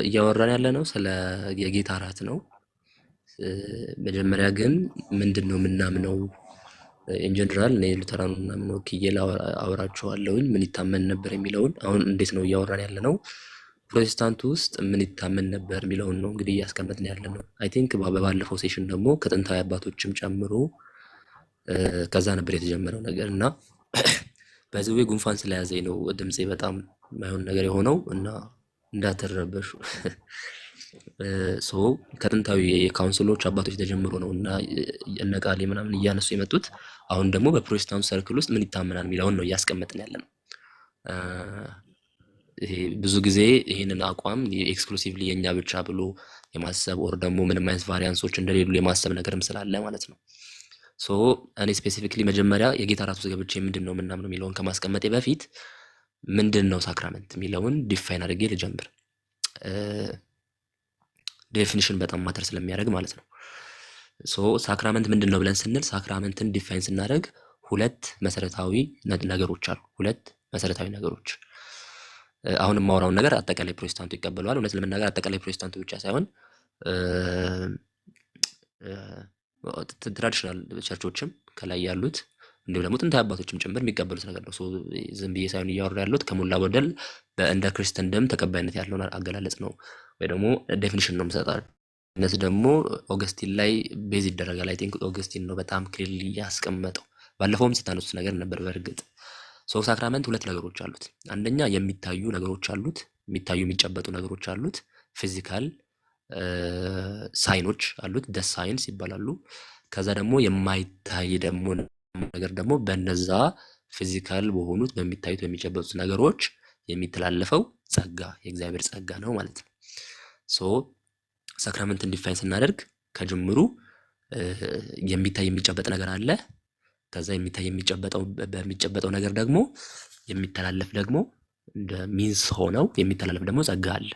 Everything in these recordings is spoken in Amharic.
እያወራን ያለነው ስለ የጌታ እራት ነው። መጀመሪያ ግን ምንድነው የምናምነው? ኢን ጀነራል እኔ ሉተራን ምናምን ወክዬ አወራችኋለሁኝ ምን ይታመን ነበር የሚለውን። አሁን እንዴት ነው እያወራን ያለነው? ፕሮቴስታንቱ ውስጥ ምን ይታመን ነበር የሚለውን ነው እንግዲህ እያስቀመጥን ያለነው። አይ ቲንክ በባለፈው ሴሽን ደግሞ ከጥንታዊ አባቶችም ጨምሮ ከዛ ነበር የተጀመረው ነገር እና በዚህ ጉንፋን ስለያዘኝ ነው ድምፄ በጣም የማይሆን ነገር የሆነው እና እንዳትረበሹ። ከጥንታዊ የካውንስሎች አባቶች ተጀምሮ ነው እና እነ ቃሌ ምናምን እያነሱ የመጡት። አሁን ደግሞ በፕሮቴስታንት ሰርክል ውስጥ ምን ይታመናል የሚለውን ነው እያስቀመጥን ያለነው። ይሄ ብዙ ጊዜ ይሄንን አቋም ኤክስክሉሲቭሊ የኛ ብቻ ብሎ የማሰብ ኦር ደግሞ ምንም አይነት ቫሪያንሶች እንደሌሉ የማሰብ ነገርም ስላለ ማለት ነው። እኔ ስፔሲፊክሊ መጀመሪያ የጌታ እራት ውስጥ ገብቼ ምንድነው ምናምን የሚለውን ከማስቀመጤ በፊት ምንድነው ሳክራመንት የሚለውን ዲፋይን አድርጌ ልጀምር። ዴፊኒሽን በጣም ማተር ስለሚያደርግ ማለት ነው። ሳክራመንት ምንድነው ብለን ስንል ሳክራመንትን ዲፋይን ስናደርግ ሁለት መሰረታዊ ነገሮች አሉ። ሁለት መሰረታዊ ነገሮች አሁን የማወራውን ነገር አጠቃላይ ፕሮቴስታንቱ ይቀበለዋል። እውነት ለመናገር አጠቃላይ ፕሮቴስታንቱ ብቻ ሳይሆን ትራዲሽናል ቸርቾችም ከላይ ያሉት እንዲሁ ደግሞ ጥንታዊ አባቶችም ጭምር የሚቀበሉት ነገር ነው። ዝም ብዬ ሳይሆን እያወራ ያሉት ከሞላ ጎደል እንደ ክርስትናም ተቀባይነት ያለውን አገላለጽ ነው ወይ ደግሞ ዴፊኒሽን ነው የምሰጣው። እነዚህ ደግሞ ኦገስቲን ላይ ቤዝ ይደረጋል። አይ ቲንክ ኦገስቲን ነው በጣም ክሊርሊ ያስቀመጠው። ባለፈውም ሲታነሱት ነገር ነበር። በእርግጥ ሳክራመንት ሁለት ነገሮች አሉት። አንደኛ የሚታዩ ነገሮች አሉት፣ የሚታዩ የሚጨበጡ ነገሮች አሉት። ፊዚካል ሳይኖች አሉት፣ ደስ ሳይንስ ይባላሉ። ከዛ ደግሞ የማይታይ ደግሞ ነገር ደግሞ በነዛ ፊዚካል በሆኑት በሚታዩት በሚጨበጡት ነገሮች የሚተላለፈው ጸጋ የእግዚአብሔር ጸጋ ነው ማለት ነው። ሳክራመንትን ዲፋይን ስናደርግ ከጅምሩ የሚታይ የሚጨበጥ ነገር አለ። ከዛ የሚታይ የሚጨበጠው በሚጨበጠው ነገር ደግሞ የሚተላለፍ ደግሞ እንደ ሚንስ ሆነው የሚተላለፍ ደግሞ ጸጋ አለ።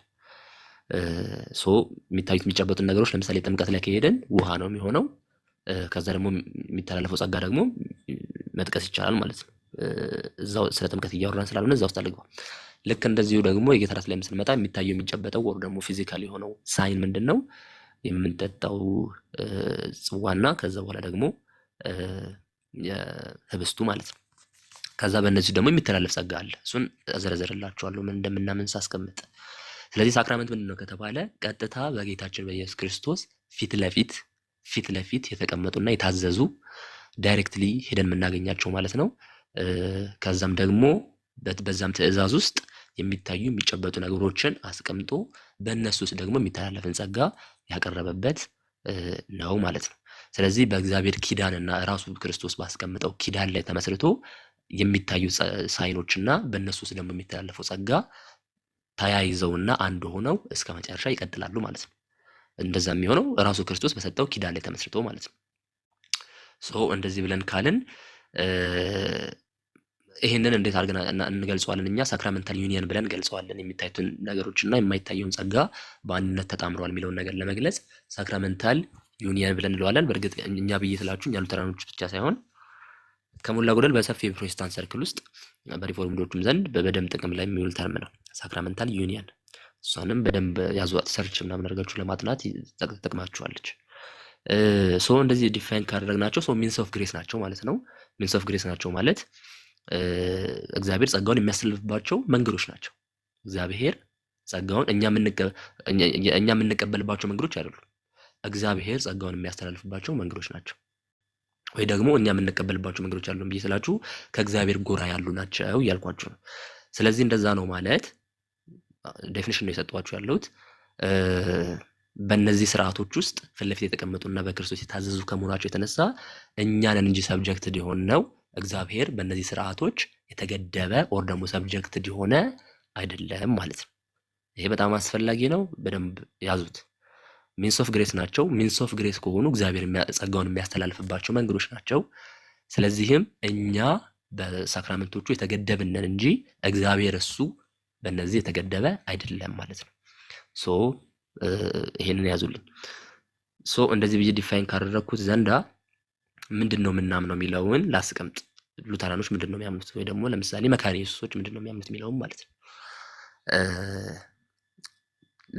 የሚታዩት የሚጨበጡት ነገሮች ለምሳሌ ጥምቀት ላይ ከሄደን ውሃ ነው የሚሆነው። ከዛ ደግሞ የሚተላለፈው ጸጋ ደግሞ መጥቀስ ይቻላል ማለት ነው። እዛው ስለ ጥምቀት እያወራን ስላልሆነ እዛው ውስጥ አልገባም። ልክ እንደዚሁ ደግሞ የጌታ እራት ላይ ስንመጣ የሚታየው የሚጨበጠው ወር ደግሞ ፊዚካል የሆነው ሳይን ምንድነው? የምንጠጣው ጽዋና ከዛ በኋላ ደግሞ የህብስቱ ማለት ነው። ከዛ በእነዚህ ደግሞ የሚተላለፍ ጸጋ አለ። እሱን አዘረዘርላችኋለሁ ምን እንደምናምን ሳስቀምጥ። ስለዚህ ሳክራመንት ምንድነው ከተባለ ቀጥታ በጌታችን በኢየሱስ ክርስቶስ ፊት ለፊት የተቀመጡና የታዘዙ ዳይሬክትሊ ሄደን የምናገኛቸው ማለት ነው። ከዛም ደግሞ በዛም ትእዛዝ ውስጥ የሚታዩ የሚጨበጡ ነገሮችን አስቀምጦ በእነሱ ውስጥ ደግሞ የሚተላለፍን ጸጋ ያቀረበበት ነው ማለት ነው። ስለዚህ በእግዚአብሔር ኪዳንና ራሱ ክርስቶስ ባስቀምጠው ኪዳን ላይ ተመስርቶ የሚታዩ ሳይኖችና በእነሱ ውስጥ ደግሞ የሚተላለፈው ጸጋ ተያይዘውና አንድ ሆነው እስከ መጨረሻ ይቀጥላሉ ማለት ነው። እንደዛ የሚሆነው ራሱ ክርስቶስ በሰጠው ኪዳን ላይ ተመስርቶ ማለት ነው። እንደዚህ ብለን ካልን ይሄንን እንዴት አድርገን እንገልጸዋለን? እኛ ሳክራመንታል ዩኒየን ብለን ገልጸዋለን። የሚታዩትን ነገሮችና የማይታየውን ጸጋ በአንድነት ተጣምረዋል የሚለውን ነገር ለመግለጽ ሳክራመንታል ዩኒየን ብለን እንለዋለን። በእርግጥ እኛ ብዬ ስላችሁ እኛ ሉተራኖች ብቻ ሳይሆን ከሞላ ጎደል በሰፊ የፕሮቴስታንት ሰርክል ውስጥ በሪፎርምዶቹም ዘንድ በደንብ ጥቅም ላይ የሚውል ተርም ነው ሳክራመንታል ዩኒየን። እሷንም በደንብ ያዟት፣ ሰርች ምናምን አድርጋችሁ ለማጥናት ትጠቅማችኋለች። እንደዚህ ዲፋይን ካደረግናቸው ሚንስ ኦፍ ግሬስ ናቸው ማለት ነው። ሚንስ ኦፍ ግሬስ ናቸው ማለት እግዚአብሔር ጸጋውን የሚያስተላልፍባቸው መንገዶች ናቸው። እግዚአብሔር ጸጋውን እኛ የምንቀበልባቸው መንገዶች አይደሉም። እግዚአብሔር ጸጋውን የሚያስተላልፍባቸው መንገዶች ናቸው። ወይ ደግሞ እኛ የምንቀበልባቸው መንገዶች አሉ ብዬ ስላችሁ ከእግዚአብሔር ጎራ ያሉ ናቸው እያልኳችሁ ነው። ስለዚህ እንደዛ ነው ማለት ዴፊኒሽን ነው የሰጠኋችሁ ያለሁት። በእነዚህ ስርዓቶች ውስጥ ፊት ለፊት የተቀመጡና በክርስቶስ የታዘዙ ከመሆናቸው የተነሳ እኛንን እንጂ ሰብጀክትድ የሆን ነው እግዚአብሔር በእነዚህ ስርዓቶች የተገደበ ኦር ደግሞ ሰብጀክትድ የሆነ አይደለም ማለት ነው። ይሄ በጣም አስፈላጊ ነው። በደንብ ያዙት። ሚንስ ኦፍ ግሬስ ናቸው። ሚንስ ኦፍ ግሬስ ከሆኑ እግዚአብሔር ጸጋውን የሚያስተላልፍባቸው መንገዶች ናቸው። ስለዚህም እኛ በሳክራመንቶቹ የተገደብነን እንጂ እግዚአብሔር እሱ በእነዚህ የተገደበ አይደለም ማለት ነው። ይሄንን ያዙልኝ። እንደዚህ ብዬ ዲፋይን ካደረኩት ዘንዳ ምንድነው ምናምነው የሚለውን ላስቀምጥ። ሉተራኖች ምንድነው የሚያምኑት ወይ ደግሞ ለምሳሌ መካነ ኢየሱሶች ምንድነው የሚያምኑት የሚለውን ማለት ነው።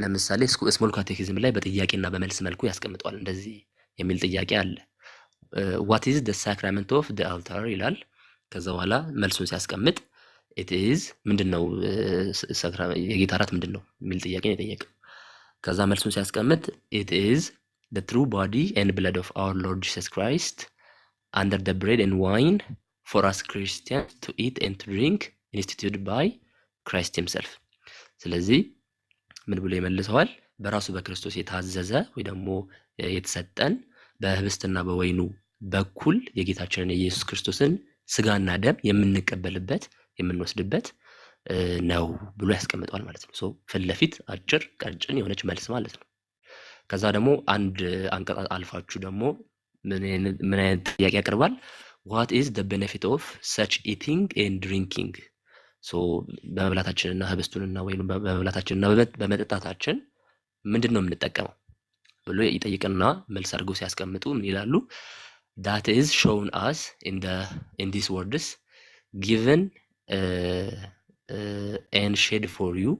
ለምሳሌ ስሞል ካቴኪዝም ላይ በጥያቄና በመልስ መልኩ ያስቀምጠዋል። እንደዚህ የሚል ጥያቄ አለ። ዋት ኢዝ ደ ሳክራመንት ኦፍ ደ አልታር ይላል። ከዛ በኋላ መልሱን ሲያስቀምጥ ኢት ኢዝ ምንድነው የጌታ እራት ምንድነው የሚል ጥያቄ ነው የጠየቀው። ከዛ መልሱን ሲያስቀምጥ ኢት ኢዝ ደ ትሩ ቦዲ ኤንድ ብለድ ኦፍ አወር ሎርድ ጂሰስ ክራይስት አንደር ደ ብሬድ ኤንድ ዋይን ፎር አስ ክርስቲያንስ ቱ ኢት ኤንድ ቱ ድሪንክ ኢንስቲትዩትድ ባይ ክራይስት ሂምሰልፍ። ስለዚህ ምን ብሎ ይመልሰዋል? በራሱ በክርስቶስ የታዘዘ ወይ ደግሞ የተሰጠን በህብስትና በወይኑ በኩል የጌታችንን የኢየሱስ ክርስቶስን ስጋና ደም የምንቀበልበት የምንወስድበት ነው ብሎ ያስቀምጠዋል ማለት ነው። ፊት ለፊት አጭር ቀጭን የሆነች መልስ ማለት ነው። ከዛ ደግሞ አንድ አንቀጽ አልፋችሁ ደግሞ ምን አይነት ጥያቄ ያቀርባል? ዋት ኢዝ ደ ቤኔፊት ኦፍ ሰች ኢቲንግ ኤንድ ድሪንኪንግ። በመብላታችንና ህብስቱንና ወይኑ በመብላታችንና በመጠጣታችን ምንድን ነው የምንጠቀመው ብሎ ይጠይቅና መልስ አድርገው ሲያስቀምጡ ምን ይላሉ? that is shown us in these words given and shed for you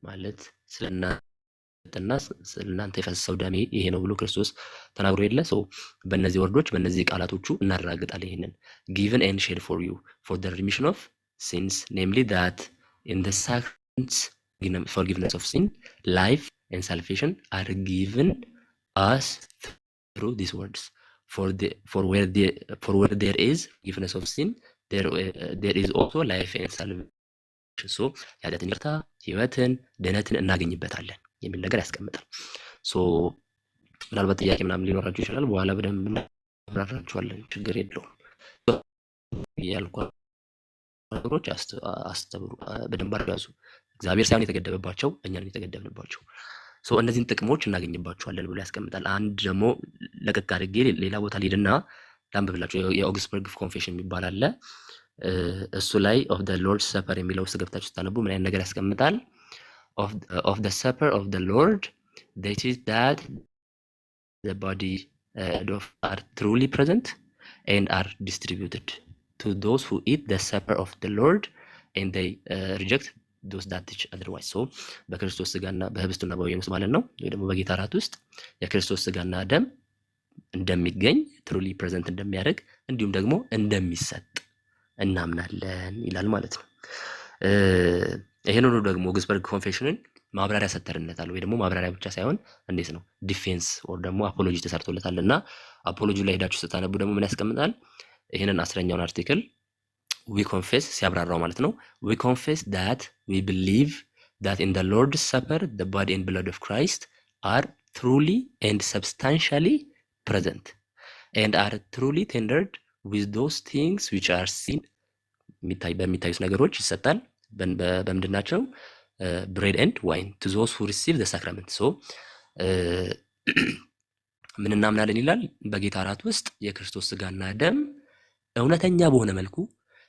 ማለት ስለናንተ የፈሰሰው ደሜ ይሄ ነው ብሎ ክርስቶስ ተናግሮ የለ። በእነዚህ ወርዶች በእነዚህ ቃላቶቹ እናረጋግጣለን። ይሄንን given and shed for you for the remission of sins namely that in the sacraments forgiveness of sin life and salvation are given us through these words for where there is forgiveness of sin there is also life and salvation. ያለትን ይቅርታ ህይወትን ድህነትን እናገኝበታለን የሚል ነገር ያስቀምጣል። ምናልባት ጥያቄ ምናምን ሊኖራችሁ ይችላል። በኋላ በደንብ እናብራራችኋለን። ችግር የለውም። ያልኳቸው ነገሮች አስተብሩ በደንብ አድርጋዙ። እግዚአብሔር ሳይሆን የተገደበባቸው እኛ ነን የተገደብንባቸው። እነዚህን ጥቅሞች እናገኝባቸዋለን ብሎ ያስቀምጣል። አንድ ደግሞ ለቀቅ አድርጌ ሌላ ቦታ ሊድና ላንብብላችሁ። የኦግስበርግ ኮንፌሽን የሚባል አለ። እሱ ላይ ኦፍ ደ ሎርድ ሰፐር የሚለው ውስጥ ገብታችሁ ስታነቡ ምን አይነት ነገር ያስቀምጣል? ኦፍ ደ ሰፐር ኦፍ ደ ሎርድ that is that the body are truly present and are distributed to those who eat the supper of the Lord and they reject those that teach otherwise. በክርስቶስ ስጋና በህብስቱና በወይኑ ውስጥ ማለት ነው ወይ ደግሞ በጌታ እራት ውስጥ የክርስቶስ ስጋና ደም እንደሚገኝ ትሩሊ ፕሬዘንት እንደሚያደርግ እንዲሁም ደግሞ እንደሚሰጥ እናምናለን ይላል ማለት ነው። ይሄን ሁሉ ደግሞ ኦግስበርግ ኮንፌሽንን ማብራሪያ ሰጥተንለታል። ወይ ደግሞ ማብራሪያ ብቻ ሳይሆን እንዴት ነው ዲፌንስ ኦር ደግሞ አፖሎጂ ተሰርቶለታልና አፖሎጂ ላይ ሄዳችሁ ስታነቡ ደግሞ ምን ያስቀምጣል? ይሄንን 10ኛውን አርቲክል we confess ሲያብራራው ማለት ነው we confess that we believe that in the Lord's Supper the body and blood of Christ are truly and substantially present and are truly tendered with those things which are seen በሚታዩት ነገሮች ይሰጣል። በምንድን ናቸው? bread and wine to those who receive the sacrament. ምን እናምናለን ይላል? በጌታ እራት ውስጥ የክርስቶስ ስጋና ደም እውነተኛ በሆነ መልኩ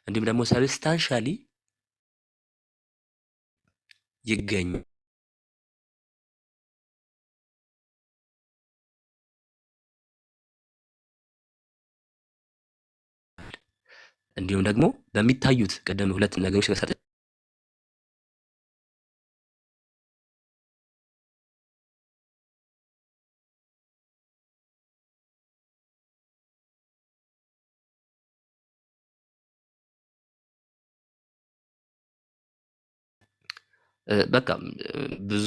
እንዲሁም ደግሞ ሰብስታንሻሊ ይገኝ እንዲሁም ደግሞ በሚታዩት ቀደም ሁለት ነገሮች ከሰጠ በቃ ብዙ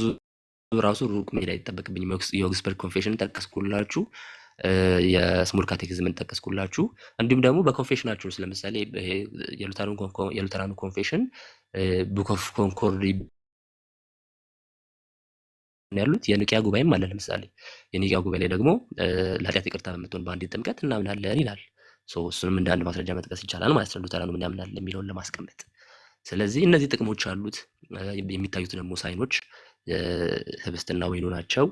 ራሱ ሩቅ መሄድ አይጠበቅብኝም። የኦግስበርግ ኮንፌሽን ጠቀስኩላችሁ፣ የስሞል ካቴኪዝምን ጠቀስኩላችሁ። እንዲሁም ደግሞ በኮንፌሽናችሁ ውስጥ ለምሳሌ የሉተራኑ ኮንፌሽን ቡክ ኦፍ ኮንኮርድ ያሉት የኒቂያ ጉባኤም አለ። ለምሳሌ የኒቂያ ጉባኤ ላይ ደግሞ ለኃጢአት ይቅርታ በምትሆን በአንዲት ጥምቀት እናምናለን ይላል። እሱንም እንደ አንድ ማስረጃ መጥቀስ ይቻላል ማለት ነው፣ ሉተራኑ ምን ያምናል የሚለውን ለማስቀመጥ። ስለዚህ እነዚህ ጥቅሞች አሉት። የሚታዩት ደግሞ ሳይኖች ህብስትና ወይኑ ናቸው።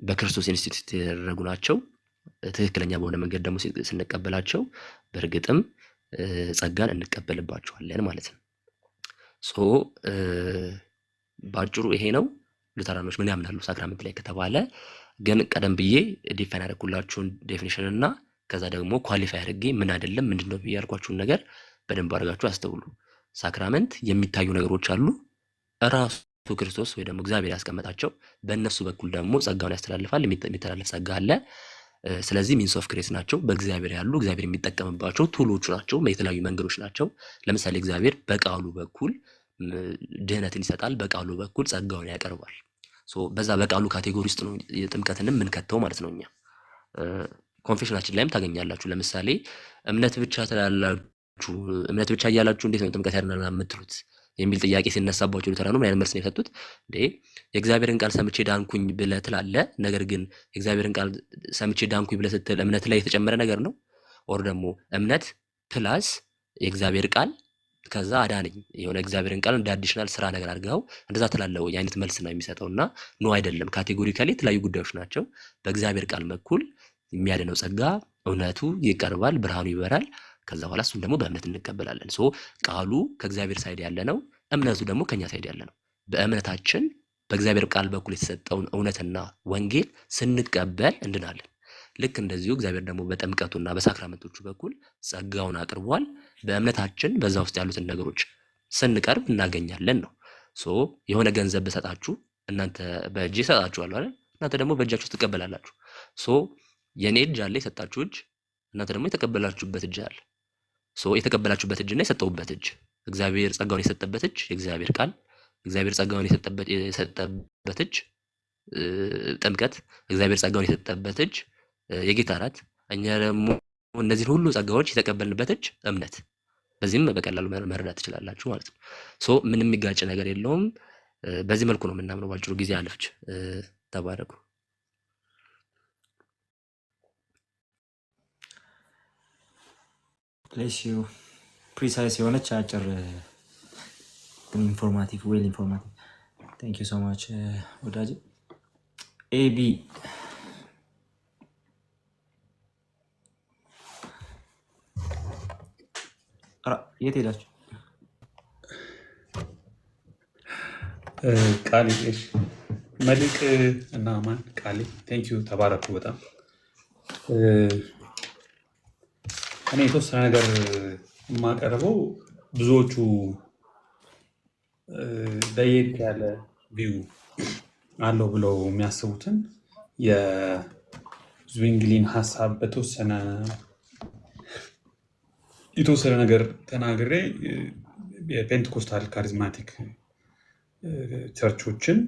በክርስቶስ ኢንስቲትዩት የተደረጉ ናቸው። ትክክለኛ በሆነ መንገድ ደግሞ ስንቀበላቸው በእርግጥም ጸጋን እንቀበልባቸዋለን ማለት ነው። በአጭሩ ይሄ ነው። ሉተራኖች ምን ያምናሉ ሳክራመንት ላይ ከተባለ ግን ቀደም ብዬ ዲፋይን ያደረኩላችሁን ዴፊኒሽን እና ከዛ ደግሞ ኳሊፋይ አድርጌ ምን አይደለም ምንድነው ብዬ ያልኳችሁን ነገር በደንብ አድርጋችሁ አስተውሉ። ሳክራመንት የሚታዩ ነገሮች አሉ። ራሱ ክርስቶስ ወይ ደግሞ እግዚአብሔር ያስቀመጣቸው በእነሱ በኩል ደግሞ ጸጋውን ያስተላልፋል። የሚተላለፍ ጸጋ አለ። ስለዚህ ሚንስ ኦፍ ግሬስ ናቸው። በእግዚአብሔር ያሉ እግዚአብሔር የሚጠቀምባቸው ቱሎቹ ናቸው። የተለያዩ መንገዶች ናቸው። ለምሳሌ እግዚአብሔር በቃሉ በኩል ድህነትን ይሰጣል። በቃሉ በኩል ጸጋውን ያቀርባል። በዛ በቃሉ ካቴጎሪ ውስጥ ነው ጥምቀትንም የምንከተው ማለት ነው። እኛ ኮንፌሽናችን ላይም ታገኛላችሁ። ለምሳሌ እምነት ብቻ ትላላችሁ፣ እምነት ብቻ እያላችሁ እንዴት ነው ጥምቀት ያድናል የምትሉት የሚል ጥያቄ ሲነሳባቸው ሉተራኑ ምን አይነት መልስ ነው የሰጡት? እንዴ የእግዚአብሔርን ቃል ሰምቼ ዳንኩኝ ብለህ ትላለህ፣ ነገር ግን የእግዚአብሔርን ቃል ሰምቼ ዳንኩኝ ብለህ ስትል እምነት ላይ የተጨመረ ነገር ነው? ኦር ደግሞ እምነት ፕላስ የእግዚአብሔር ቃል ከዛ አዳነኝ የሆነ እግዚአብሔርን ቃል እንደ አዲሽናል ስራ ነገር አድርገው እንደዛ ትላለህ የአይነት መልስ ነው የሚሰጠውና ኖ አይደለም። ካቴጎሪካሊ የተለያዩ ጉዳዮች ናቸው። በእግዚአብሔር ቃል በኩል የሚያድነው ጸጋ እውነቱ ይቀርባል፣ ብርሃኑ ይበራል። ከዛ በኋላ እሱን ደግሞ በእምነት እንቀበላለን። ቃሉ ከእግዚአብሔር ሳይድ ያለ ነው፣ እምነቱ ደግሞ ከኛ ሳይድ ያለ ነው። በእምነታችን በእግዚአብሔር ቃል በኩል የተሰጠውን እውነትና ወንጌል ስንቀበል እንድናለን። ልክ እንደዚሁ እግዚአብሔር ደግሞ በጥምቀቱና በሳክራመንቶቹ በኩል ጸጋውን አቅርቧል። በእምነታችን በዛ ውስጥ ያሉትን ነገሮች ስንቀርብ እናገኛለን ነው። የሆነ ገንዘብ ብሰጣችሁ እናንተ በእጅ ይሰጣችኋለሁ አይደል? እናንተ ደግሞ በእጃችሁ ትቀበላላችሁ። የኔ እጅ አለ የሰጣችሁ እጅ፣ እናንተ ደግሞ የተቀበላችሁበት እጅ አለ። የተቀበላችሁበት እጅና የሰጠውበት እጅ፣ እግዚአብሔር ጸጋውን የሰጠበት እጅ የእግዚአብሔር ቃል፣ እግዚአብሔር ጸጋውን የሰጠበት እጅ ጥምቀት፣ እግዚአብሔር ጸጋውን የሰጠበት እጅ የጌታ እራት፣ እኛ ደግሞ እነዚህን ሁሉ ጸጋዎች የተቀበልንበት እጅ እምነት። በዚህም በቀላሉ መረዳት ትችላላችሁ ማለት ነው። ምንም የሚጋጭ ነገር የለውም። በዚህ መልኩ ነው የምናምነው። ባጭሩ ጊዜ አለፍች። ተባረኩ። Bless you. Precise የሆነች አጭር ግን ኢንፎርማቲቭ ዌል ኢንፎርማቲቭ። Thank you so much ወዳጅ ኤቢ የት ሄዳችሁ? ቃሌ መልክ እና ማን ቃሌ ቴንክ ዩ ተባረኩ። በጣም እኔ የተወሰነ ነገር የማቀርበው ብዙዎቹ ለየት ያለ ቪው አለው ብለው የሚያስቡትን የዝዊንግሊን ሀሳብ የተወሰነ ነገር ተናግሬ የፔንቴኮስታል ካሪዝማቲክ ቸርቾችን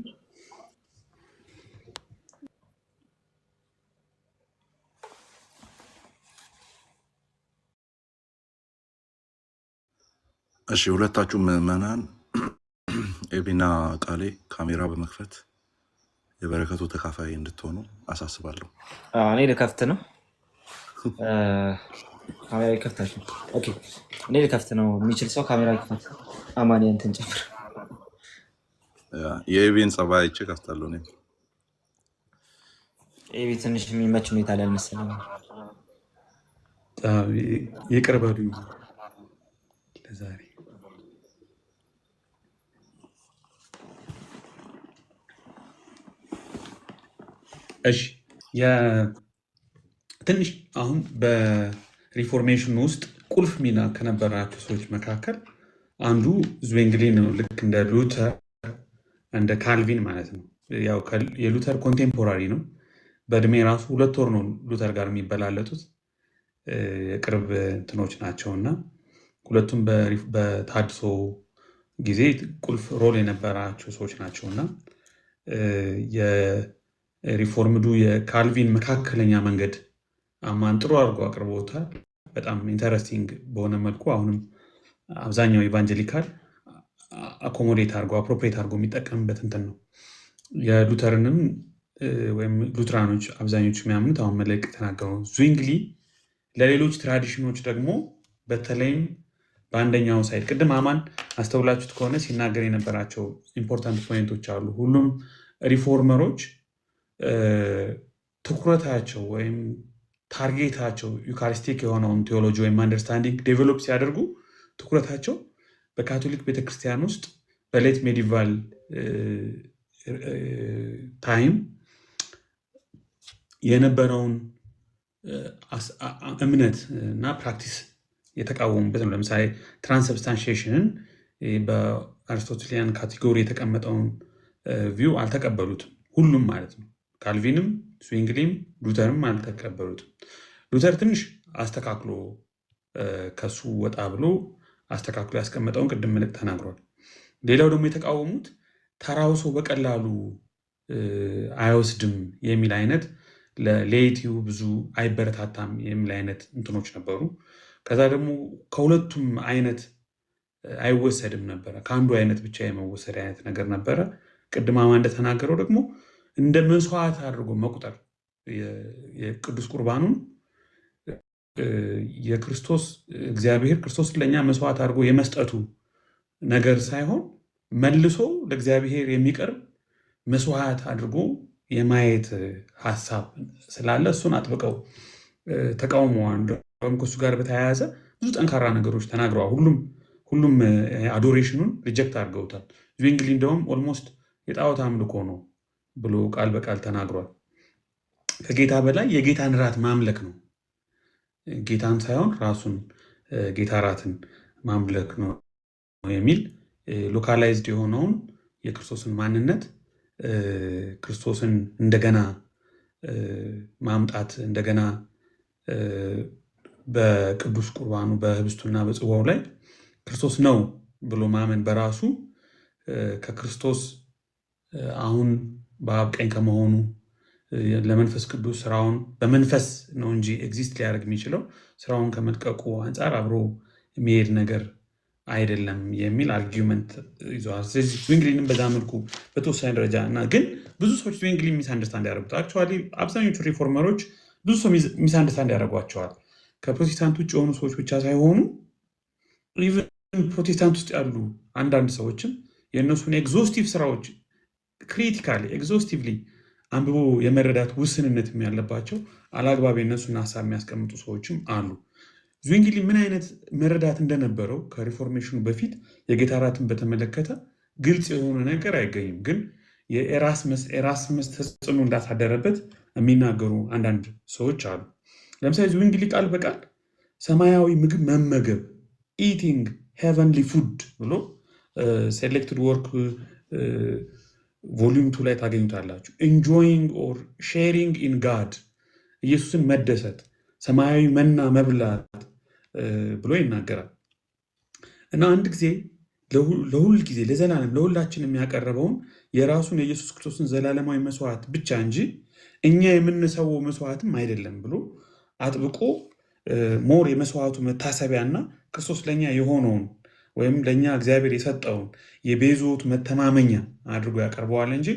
እሺ፣ ሁለታችሁ ምዕመናን ኤቢና ቃሌ ካሜራ በመክፈት የበረከቱ ተካፋይ እንድትሆኑ አሳስባለሁ። እኔ ልከፍት ነው። ካሜራ ይከፍታችሁ። ኦኬ፣ እኔ ልከፍት ነው። የሚችል ሰው ካሜራ ይክፈት። አማን እንትን ጨምር። የኤቢን ጸባይ አይቼ ከፍታለሁ። እኔ ኤቢ ትንሽ የሚመች ሁኔታ ላይ አልመሰለኝም። ይቅር በሉኝ ለዛሬ። እሺ ትንሽ አሁን በሪፎርሜሽን ውስጥ ቁልፍ ሚና ከነበራቸው ሰዎች መካከል አንዱ ዝዊንግሊን ነው። ልክ እንደ ሉተር እንደ ካልቪን ማለት ነው። ያው የሉተር ኮንቴምፖራሪ ነው። በእድሜ ራሱ 2 ወር ነው ሉተር ጋር የሚበላለጡት። የቅርብ እንትኖች ናቸው እና ሁለቱም በታድሶ ጊዜ ቁልፍ ሮል የነበራቸው ሰዎች ናቸው እና የሪፎርምዱ የካልቪን መካከለኛ መንገድ አማን ጥሩ አድርጎ አቅርቦታል። በጣም ኢንተረስቲንግ በሆነ መልኩ አሁንም አብዛኛው ኢቫንጀሊካል አኮሞዴት አድርጎ አፕሮፕሬት አድርጎ የሚጠቀምበት እንትን ነው። የሉተርንም ወይም ሉትራኖች አብዛኞቹ የሚያምኑት አሁን መልሕቅ የተናገሩ ዝዊንግሊ ለሌሎች ትራዲሽኖች ደግሞ በተለይም በአንደኛው ሳይድ ቅድም አማን አስተውላችሁት ከሆነ ሲናገር የነበራቸው ኢምፖርታንት ፖይንቶች አሉ። ሁሉም ሪፎርመሮች ትኩረታቸው ወይም ታርጌታቸው ዩካሪስቲክ የሆነውን ቴዎሎጂ ወይም አንደርስታንዲንግ ዴቨሎፕ ሲያደርጉ ትኩረታቸው በካቶሊክ ቤተክርስቲያን ውስጥ በሌት ሜዲቫል ታይም የነበረውን እምነት እና ፕራክቲስ የተቃወሙበት ነው። ለምሳሌ ትራንስብስታንሺዬሽንን በአሪስቶትሊያን ካቴጎሪ የተቀመጠውን ቪው አልተቀበሉትም። ሁሉም ማለት ነው። ካልቪንም፣ ስዊንግሊም፣ ሉተርም አልተቀበሉትም። ሉተር ትንሽ አስተካክሎ ከሱ ወጣ ብሎ አስተካክሎ ያስቀመጠውን ቅድም ምልክ ተናግሯል። ሌላው ደግሞ የተቃወሙት ተራው ሰው በቀላሉ አይወስድም የሚል አይነት ለሌቲው ብዙ አይበረታታም የሚል አይነት እንትኖች ነበሩ። ከዛ ደግሞ ከሁለቱም አይነት አይወሰድም ነበረ፣ ከአንዱ አይነት ብቻ የመወሰድ አይነት ነገር ነበረ። ቅድማማ እንደተናገረው ደግሞ እንደ መስዋዕት አድርጎ መቁጠር የቅዱስ ቁርባኑን የክርስቶስ እግዚአብሔር ክርስቶስ ለእኛ መስዋዕት አድርጎ የመስጠቱ ነገር ሳይሆን መልሶ ለእግዚአብሔር የሚቀርብ መስዋዕት አድርጎ የማየት ሀሳብ ስላለ እሱን አጥብቀው ተቃውመዋል። ከሱ ጋር በተያያዘ ብዙ ጠንካራ ነገሮች ተናግረዋል። ሁሉም አዶሬሽኑን ሪጀክት አድርገውታል። ዝዊንግሊ እንደውም ኦልሞስት የጣዖት አምልኮ ነው ብሎ ቃል በቃል ተናግሯል። ከጌታ በላይ የጌታን ራት ማምለክ ነው፣ ጌታን ሳይሆን ራሱን ጌታ ራትን ማምለክ ነው የሚል ሎካላይዝድ የሆነውን የክርስቶስን ማንነት ክርስቶስን እንደገና ማምጣት እንደገና በቅዱስ ቁርባኑ በህብስቱና በጽዋው ላይ ክርስቶስ ነው ብሎ ማመን በራሱ ከክርስቶስ አሁን በአብ ቀኝ ከመሆኑ ለመንፈስ ቅዱስ ስራውን በመንፈስ ነው እንጂ ኤግዚስት ሊያደርግ የሚችለው ስራውን ከመልቀቁ አንጻር አብሮ የሚሄድ ነገር አይደለም የሚል አርጊመንት ይዘዋል። ስለዚህ ዝዊንግሊንም በዛ መልኩ በተወሰነ ደረጃ እና ግን ብዙ ሰዎች ዝዊንግሊ ሚስ አንደርስታንድ ያደርጉት አክቹዋሊ አብዛኞቹ ሪፎርመሮች ብዙ ሰው ሚስ አንደርስታንድ ያደርጓቸዋል። ከፕሮቴስታንት ውጭ የሆኑ ሰዎች ብቻ ሳይሆኑ ኢቨን ፕሮቴስታንት ውስጥ ያሉ አንዳንድ ሰዎችም የእነሱን ኤግዞስቲቭ ስራዎች ክሪቲካሊ ኤግዞስቲቭሊ አንብቦ የመረዳት ውስንነት ያለባቸው አላግባብ የእነሱን ሀሳብ የሚያስቀምጡ ሰዎችም አሉ። ዝዊንግሊ ምን አይነት መረዳት እንደነበረው ከሪፎርሜሽኑ በፊት የጌታ ራትን በተመለከተ ግልጽ የሆነ ነገር አይገኝም። ግን የኤራስመስ ተጽዕኖ እንዳሳደረበት የሚናገሩ አንዳንድ ሰዎች አሉ። ለምሳሌ ዝዊንግሊ ቃል በቃል ሰማያዊ ምግብ መመገብ ኢቲንግ ሄቨንሊ ፉድ ብሎ ሴሌክትድ ወርክ ቮሊዩም 2 ላይ ታገኙታላችሁ። ኢንጆይንግ ኦር ሼሪንግ ኢን ጋድ ኢየሱስን መደሰት ሰማያዊ መና መብላት ብሎ ይናገራል። እና አንድ ጊዜ ለሁል ጊዜ ለዘላለም ለሁላችን የሚያቀርበውን የራሱን የኢየሱስ ክርስቶስን ዘላለማዊ መስዋዕት ብቻ እንጂ እኛ የምንሰወው መስዋዕትም አይደለም ብሎ አጥብቆ ሞር የመስዋዕቱ መታሰቢያና ክርስቶስ ለእኛ የሆነውን ወይም ለእኛ እግዚአብሔር የሰጠውን የቤዞቱ መተማመኛ አድርጎ ያቀርበዋል እንጂ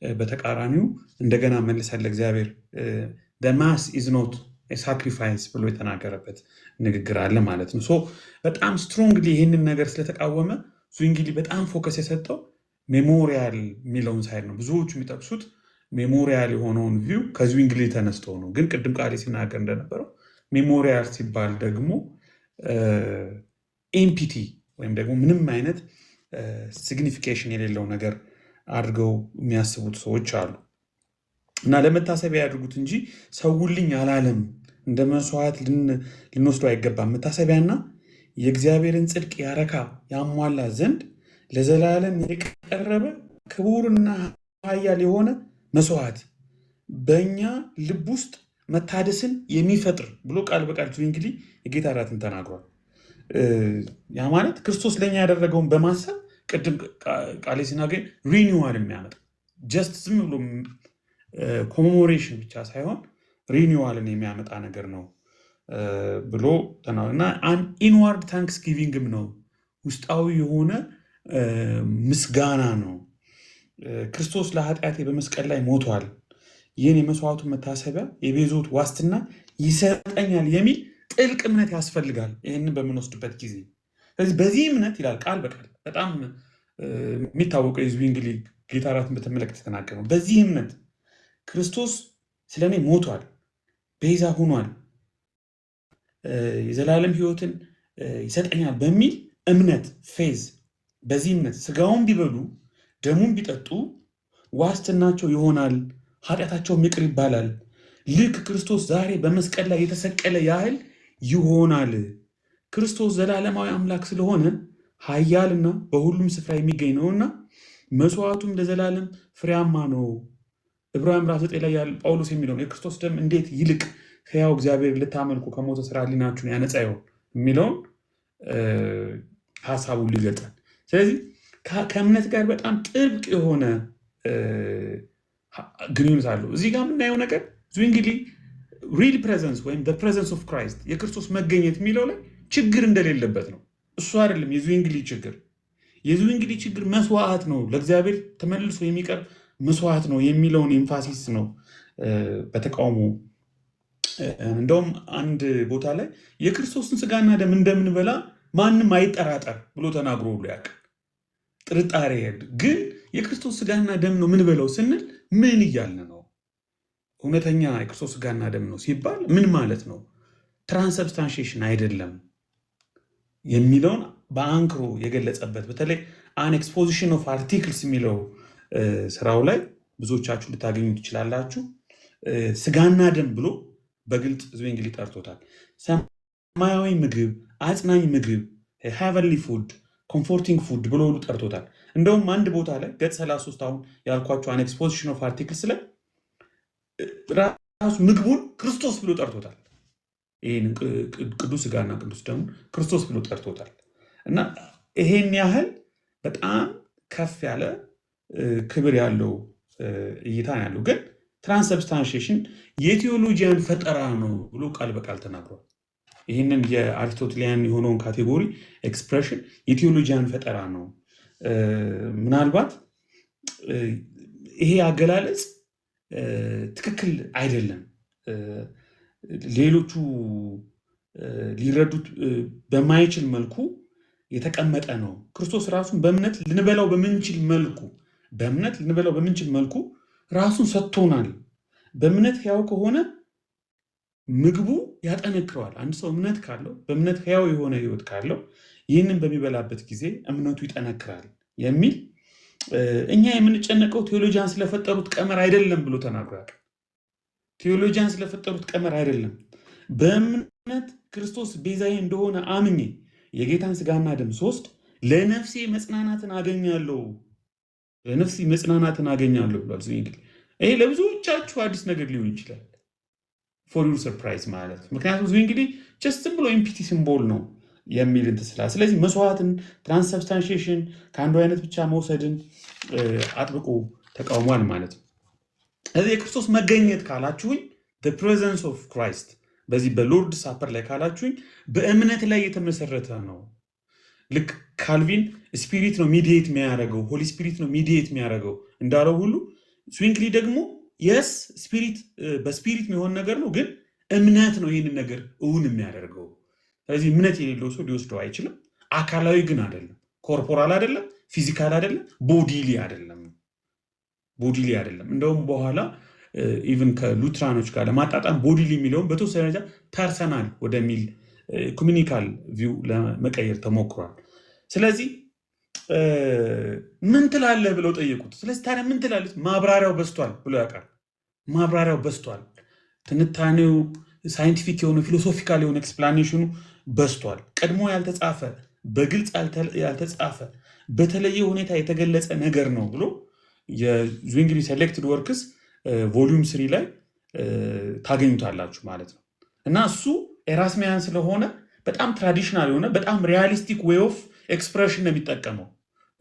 በተቃራኒው እንደገና መልሰን ለእግዚአብሔር ማስ ኢዝ ኖት ሳክሪፋይስ ብሎ የተናገረበት ንግግር አለ ማለት ነው። በጣም ስትሮንግሊ ይህንን ነገር ስለተቃወመ ዝዊንግሊ በጣም ፎከስ የሰጠው ሜሞሪያል የሚለውን ሳይድ ነው። ብዙዎቹ የሚጠቅሱት ሜሞሪያል የሆነውን ቪው ከዝዊንግሊ ተነስተው ነው። ግን ቅድም ቃሌ ሲናገር እንደነበረው ሜሞሪያል ሲባል ደግሞ ኤምፒቲ ወይም ደግሞ ምንም አይነት ሲግኒፊኬሽን የሌለው ነገር አድርገው የሚያስቡት ሰዎች አሉ እና ለመታሰቢያ ያድርጉት እንጂ ሰውልኝ አላለም፣ እንደ መስዋዕት ልንወስደው አይገባም። መታሰቢያና የእግዚአብሔርን ጽድቅ ያረካ ያሟላ ዘንድ ለዘላለም የቀረበ ክቡርና ኃያል የሆነ መስዋዕት በእኛ ልብ ውስጥ መታደስን የሚፈጥር ብሎ ቃል በቃል ዝዊንግሊ የጌታ ራትን ተናግሯል። ያ ማለት ክርስቶስ ለእኛ ያደረገውን በማሰብ ቅድም ቃሌ ሲናገኝ ሪኒዋል የሚያመጣ ጀስት ዝም ብሎ ኮሜሞሬሽን ብቻ ሳይሆን ሪኒዋልን የሚያመጣ ነገር ነው ብሎ እና ኢንዋርድ ታንክስ ጊቪንግም ነው፣ ውስጣዊ የሆነ ምስጋና ነው። ክርስቶስ ለኃጢአቴ በመስቀል ላይ ሞቷል፣ ይህን የመስዋዕቱን መታሰቢያ የቤዞት ዋስትና ይሰጠኛል የሚል ጥልቅ እምነት ያስፈልጋል ይህንን በምንወስድበት ጊዜ። ስለዚህ በዚህ እምነት ይላል ቃል በቃል በጣም የሚታወቀው የዝዊንግሊ ጌታ ራትን በተመለከተ የተናገረ ነው። በዚህ እምነት ክርስቶስ ስለ እኔ ሞቷል፣ ቤዛ ሆኗል፣ የዘላለም ሕይወትን ይሰጠኛል በሚል እምነት ፌዝ፣ በዚህ እምነት ስጋውን ቢበሉ ደሙን ቢጠጡ ዋስትናቸው ይሆናል፣ ኃጢአታቸውም ይቅር ይባላል፣ ልክ ክርስቶስ ዛሬ በመስቀል ላይ የተሰቀለ ያህል ይሆናል። ክርስቶስ ዘላለማዊ አምላክ ስለሆነ ኃያልና በሁሉም ስፍራ የሚገኝ ነውና መስዋዕቱም ለዘላለም ፍሬያማ ነው። ዕብራውያን ምዕራፍ 9 ላይ ያለ ጳውሎስ የሚለው የክርስቶስ ደም እንዴት ይልቅ ሕያው እግዚአብሔር ልታመልኩ ከሞተ ስራ ሕሊናችሁን ያነጻ ይሆን የሚለውን ሀሳቡን ሊገልጻል። ስለዚህ ከእምነት ጋር በጣም ጥብቅ የሆነ ግንኙነት አለው። እዚህ ጋር የምናየው ነገር zwingli ሪል ፕሬዘንስ ወይም ፕሬዘንስ ኦፍ ክራይስት የክርስቶስ መገኘት የሚለው ላይ ችግር እንደሌለበት ነው። እሱ አይደለም የzwingli ችግር። የzwingli ችግር መስዋዕት ነው፣ ለእግዚአብሔር ተመልሶ የሚቀርብ መስዋዕት ነው የሚለውን ኤምፋሲስ ነው በተቃውሞ። እንደውም አንድ ቦታ ላይ የክርስቶስን ስጋና ደም እንደምንበላ ማንም አይጠራጠር ብሎ ተናግሮ ብሎ ያውቃል። ጥርጣሬ ግን የክርስቶስ ስጋና ደም ነው ምንበላው ስንል ምን እያልን ነው? እውነተኛ የክርስቶስ ስጋና ደም ነው ሲባል ምን ማለት ነው? ትራንስብስታንሺዬሽን አይደለም የሚለውን በአንክሮ የገለጸበት በተለይ አን ኤክስፖዚሽን ኦፍ አርቲክልስ የሚለው ስራው ላይ ብዙዎቻችሁ ልታገኙ ትችላላችሁ። ስጋና ደም ብሎ በግልጽ zwingli ጠርቶታል። ሰማያዊ ምግብ፣ አጽናኝ ምግብ፣ heavenly food፣ comforting food ብሎ ሁሉ ጠርቶታል። እንደውም አንድ ቦታ ላይ ገጽ 33 አሁን ያልኳቸው አን ኤክስፖዚሽን ኦፍ አርቲክልስ ላይ ራሱ ምግቡን ክርስቶስ ብሎ ጠርቶታል። ይህን ቅዱስ ስጋና ቅዱስ ደሙ ክርስቶስ ብሎ ጠርቶታል። እና ይሄን ያህል በጣም ከፍ ያለ ክብር ያለው እይታ ያለው ግን ትራንስብስታንሺዬሽን የቴዎሎጂያን ፈጠራ ነው ብሎ ቃል በቃል ተናግሯል። ይህንን የአሪስቶትሊያን የሆነውን ካቴጎሪ ኤክስፕሬሽን የቴዎሎጂያን ፈጠራ ነው። ምናልባት ይሄ አገላለጽ ትክክል አይደለም፣ ሌሎቹ ሊረዱት በማይችል መልኩ የተቀመጠ ነው። ክርስቶስ ራሱን በእምነት ልንበላው በምንችል መልኩ ራሱን ሰጥቶናል። በእምነት ሕያው ከሆነ ምግቡ ያጠነክረዋል። አንድ ሰው እምነት ካለው በእምነት ሕያው የሆነ ሕይወት ካለው ይህንን በሚበላበት ጊዜ እምነቱ ይጠነክራል የሚል እኛ የምንጨነቀው ቴዎሎጂያን ስለፈጠሩት ቀመር አይደለም ብሎ ተናግሯል። ቴዎሎጂያን ስለፈጠሩት ቀመር አይደለም። በእምነት ክርስቶስ ቤዛዬ እንደሆነ አምኜ የጌታን ስጋና ደም ስወስድ ለነፍሴ መጽናናትን አገኛለሁ ብሏል zwingli። ይሄ ለብዙዎቻችሁ አዲስ ነገር ሊሆን ይችላል፣ ፎር ዩር ሰርፕራይዝ ማለት ነው። ምክንያቱም zwingli ጀስት ብሎ ኢምፒቲ ሲምቦል ነው የሚል እንትን ስላለ፣ ስለዚህ መስዋዕትን ትራንስብስታንሺዬሽን ከአንዱ አይነት ብቻ መውሰድን አጥብቆ ተቃውሟል ማለት ነው። ስለዚህ የክርስቶስ መገኘት ካላችሁኝ ፕሬዘንስ ኦፍ ክራይስት በዚህ በሎርድ ሳፐር ላይ ካላችሁኝ በእምነት ላይ የተመሰረተ ነው። ልክ ካልቪን ስፒሪት ነው ሚዲየት የሚያደርገው፣ ሆሊ ስፒሪት ነው ሚዲየት የሚያደርገው እንዳለው ሁሉ zwingli ደግሞ የስ ስፒሪት በስፒሪት የሚሆን ነገር ነው፣ ግን እምነት ነው ይህንን ነገር እውን የሚያደርገው። ስለዚህ እምነት የሌለው ሰው ሊወስደው አይችልም። አካላዊ ግን አይደለም፣ ኮርፖራል አይደለም፣ ፊዚካል አይደለም፣ ቦዲሊ አይደለም። እንደውም በኋላ ኢቭን ከሉትራኖች ጋር ለማጣጣም ቦዲሊ የሚለውን በተወሰነ ደረጃ ፐርሰናል ወደሚል ኮሚኒካል ቪው ለመቀየር ተሞክሯል። ስለዚህ ምን ትላለህ ብለው ጠየቁት። ስለዚህ ታዲያ ምን ትላለህ? ማብራሪያው በዝቷል ብሎ ያውቃል። ማብራሪያው በዝቷል፣ ትንታኔው ሳይንቲፊክ የሆነ ፊሎሶፊካል የሆነ ኤክስፕላኔሽኑ በዝቷል። ቀድሞ ያልተጻፈ በግልጽ ያልተጻፈ በተለየ ሁኔታ የተገለጸ ነገር ነው ብሎ የzwingli ሴሌክትድ ወርክስ ቮሊዩም 3 ላይ ታገኙታላችሁ ማለት ነው። እና እሱ ኤራስሚያን ስለሆነ በጣም ትራዲሽናል የሆነ በጣም ሪያሊስቲክ ዌይ ኦፍ ኤክስፕሬሽን ነው የሚጠቀመው።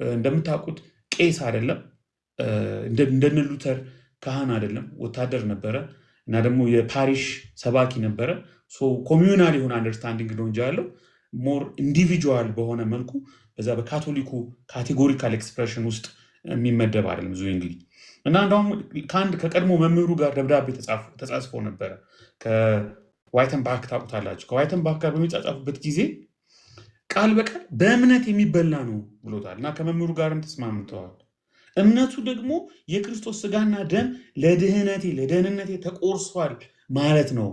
እንደምታውቁት ቄስ አይደለም፣ እንደነ ሉተር ካህን አይደለም፣ ወታደር ነበረ እና ደግሞ የፓሪሽ ሰባኪ ነበረ። ኮሚዩናል የሆነ አንደርስታንዲንግ ነው እንጂ ያለው ሞር ኢንዲቪጁዋል በሆነ መልኩ በዛ በካቶሊኩ ካቴጎሪካል ኤክስፕሬሽን ውስጥ የሚመደብ አይደለም zwingli። እና እንደውም ከቀድሞ መምህሩ ጋር ደብዳቤ ተጻጽፎ ነበረ። ከዋይተንባክ ታውቁታላችሁ። ከዋይተንባክ ጋር በሚጻጻፉበት ጊዜ ቃል በቃል በእምነት የሚበላ ነው ብሎታል እና ከመምህሩ ጋርም ተስማምተዋል። እምነቱ ደግሞ የክርስቶስ ስጋና ደም ለደህንነቴ ተቆርሷል ማለት ነው።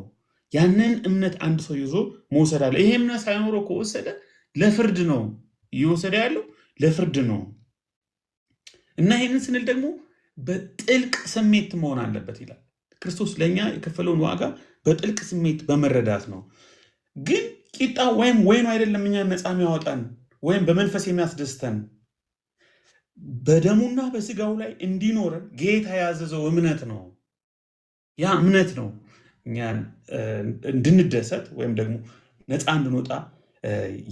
ያንን እምነት አንድ ሰው ይዞ መውሰድ አለ። ይሄ እምነት ሳይኖረው ከወሰደ ለፍርድ ነው እየወሰደ ያለው፣ ለፍርድ ነው። እና ይህንን ስንል ደግሞ በጥልቅ ስሜት መሆን አለበት ይላል። ክርስቶስ ለእኛ የከፈለውን ዋጋ በጥልቅ ስሜት በመረዳት ነው። ግን ቂጣ ወይም ወይኑ አይደለም እኛን ነፃ የሚያወጣን ወይም በመንፈስ የሚያስደስተን በደሙና በስጋው ላይ እንዲኖረን ጌታ ያዘዘው እምነት ነው። ያ እምነት ነው እኛን እንድንደሰት ወይም ደግሞ ነፃ እንድንወጣ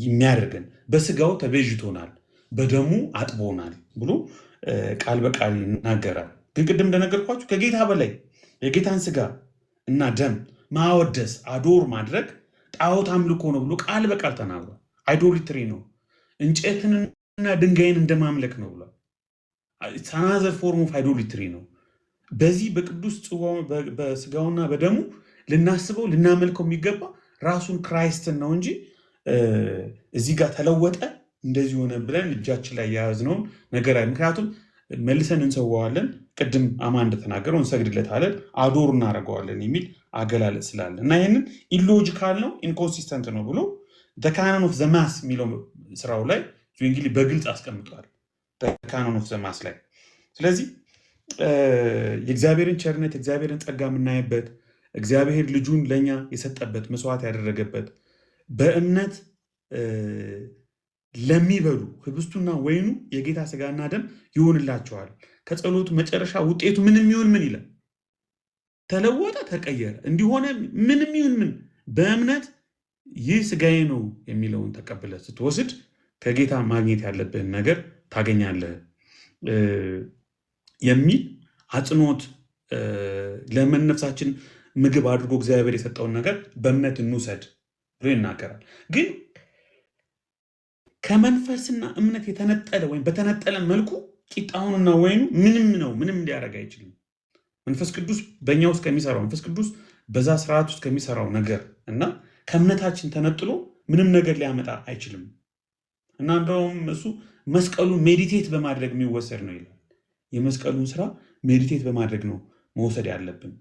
የሚያደርገን። በስጋው ተቤዥቶናል፣ በደሙ አጥቦናል ብሎ ቃል በቃል ይናገራል። ግን ቅድም እንደነገርኳችሁ ከጌታ በላይ የጌታን ስጋ እና ደም ማወደስ አዶር ማድረግ ጣዖት አምልኮ ነው ብሎ ቃል በቃል ተናግሯል። አይዶሊትሪ ነው፣ እንጨትንና ድንጋይን እንደማምለክ ነው ብሏል። አናዘር ፎርም ኦፍ አይዶሊትሪ ነው። በዚህ በቅዱስ ጽዋው በስጋውና በደሙ ልናስበው ልናመልከው የሚገባ ራሱን ክራይስትን ነው እንጂ እዚህ ጋር ተለወጠ እንደዚህ ሆነ ብለን እጃችን ላይ የያዝነውን ነገር አይ። ምክንያቱም መልሰን እንሰዋዋለን፣ ቅድም አማ እንደተናገረው እንሰግድለታለን፣ አዶር እናደርገዋለን የሚል አገላለጽ ስላለ እና ይህንን ኢሎጂካል ነው ኢንኮንሲስተንት ነው ብሎ ካኖን ኦፍ ዘማስ የሚለው ስራው ላይ እንግዲህ በግልጽ አስቀምጧል። ካኖን ኦፍ ዘማስ ላይ ስለዚህ የእግዚአብሔርን ቸርነት የእግዚአብሔርን ጸጋ የምናይበት እግዚአብሔር ልጁን ለእኛ የሰጠበት መስዋዕት ያደረገበት በእምነት ለሚበሉ ህብስቱና ወይኑ የጌታ ስጋና ደም ይሆንላቸዋል። ከጸሎቱ መጨረሻ ውጤቱ ምንም ይሁን ምን ይላል? ተለወጠ፣ ተቀየረ፣ እንዲሆነ ምንም ይሁን ምን በእምነት ይህ ስጋዬ ነው የሚለውን ተቀብለ ስትወስድ ከጌታ ማግኘት ያለብህን ነገር ታገኛለህ የሚል አጽንኦት ለመነፍሳችን ምግብ አድርጎ እግዚአብሔር የሰጠውን ነገር በእምነት እንውሰድ ብሎ ይናገራል። ግን ከመንፈስና እምነት የተነጠለ ወይም በተነጠለ መልኩ ቂጣውንና ወይኑ ምንም ሊያደርግ አይችልም። መንፈስ ቅዱስ በእኛ ውስጥ ከሚሰራው መንፈስ ቅዱስ በዛ ስርዓት ውስጥ ከሚሰራው ነገር እና ከእምነታችን ተነጥሎ ምንም ነገር ሊያመጣ አይችልም እና እንደውም እሱ መስቀሉን ሜዲቴት በማድረግ የሚወሰድ ነው ይላል። የመስቀሉን ስራ ሜዲቴት በማድረግ ነው መውሰድ ያለብን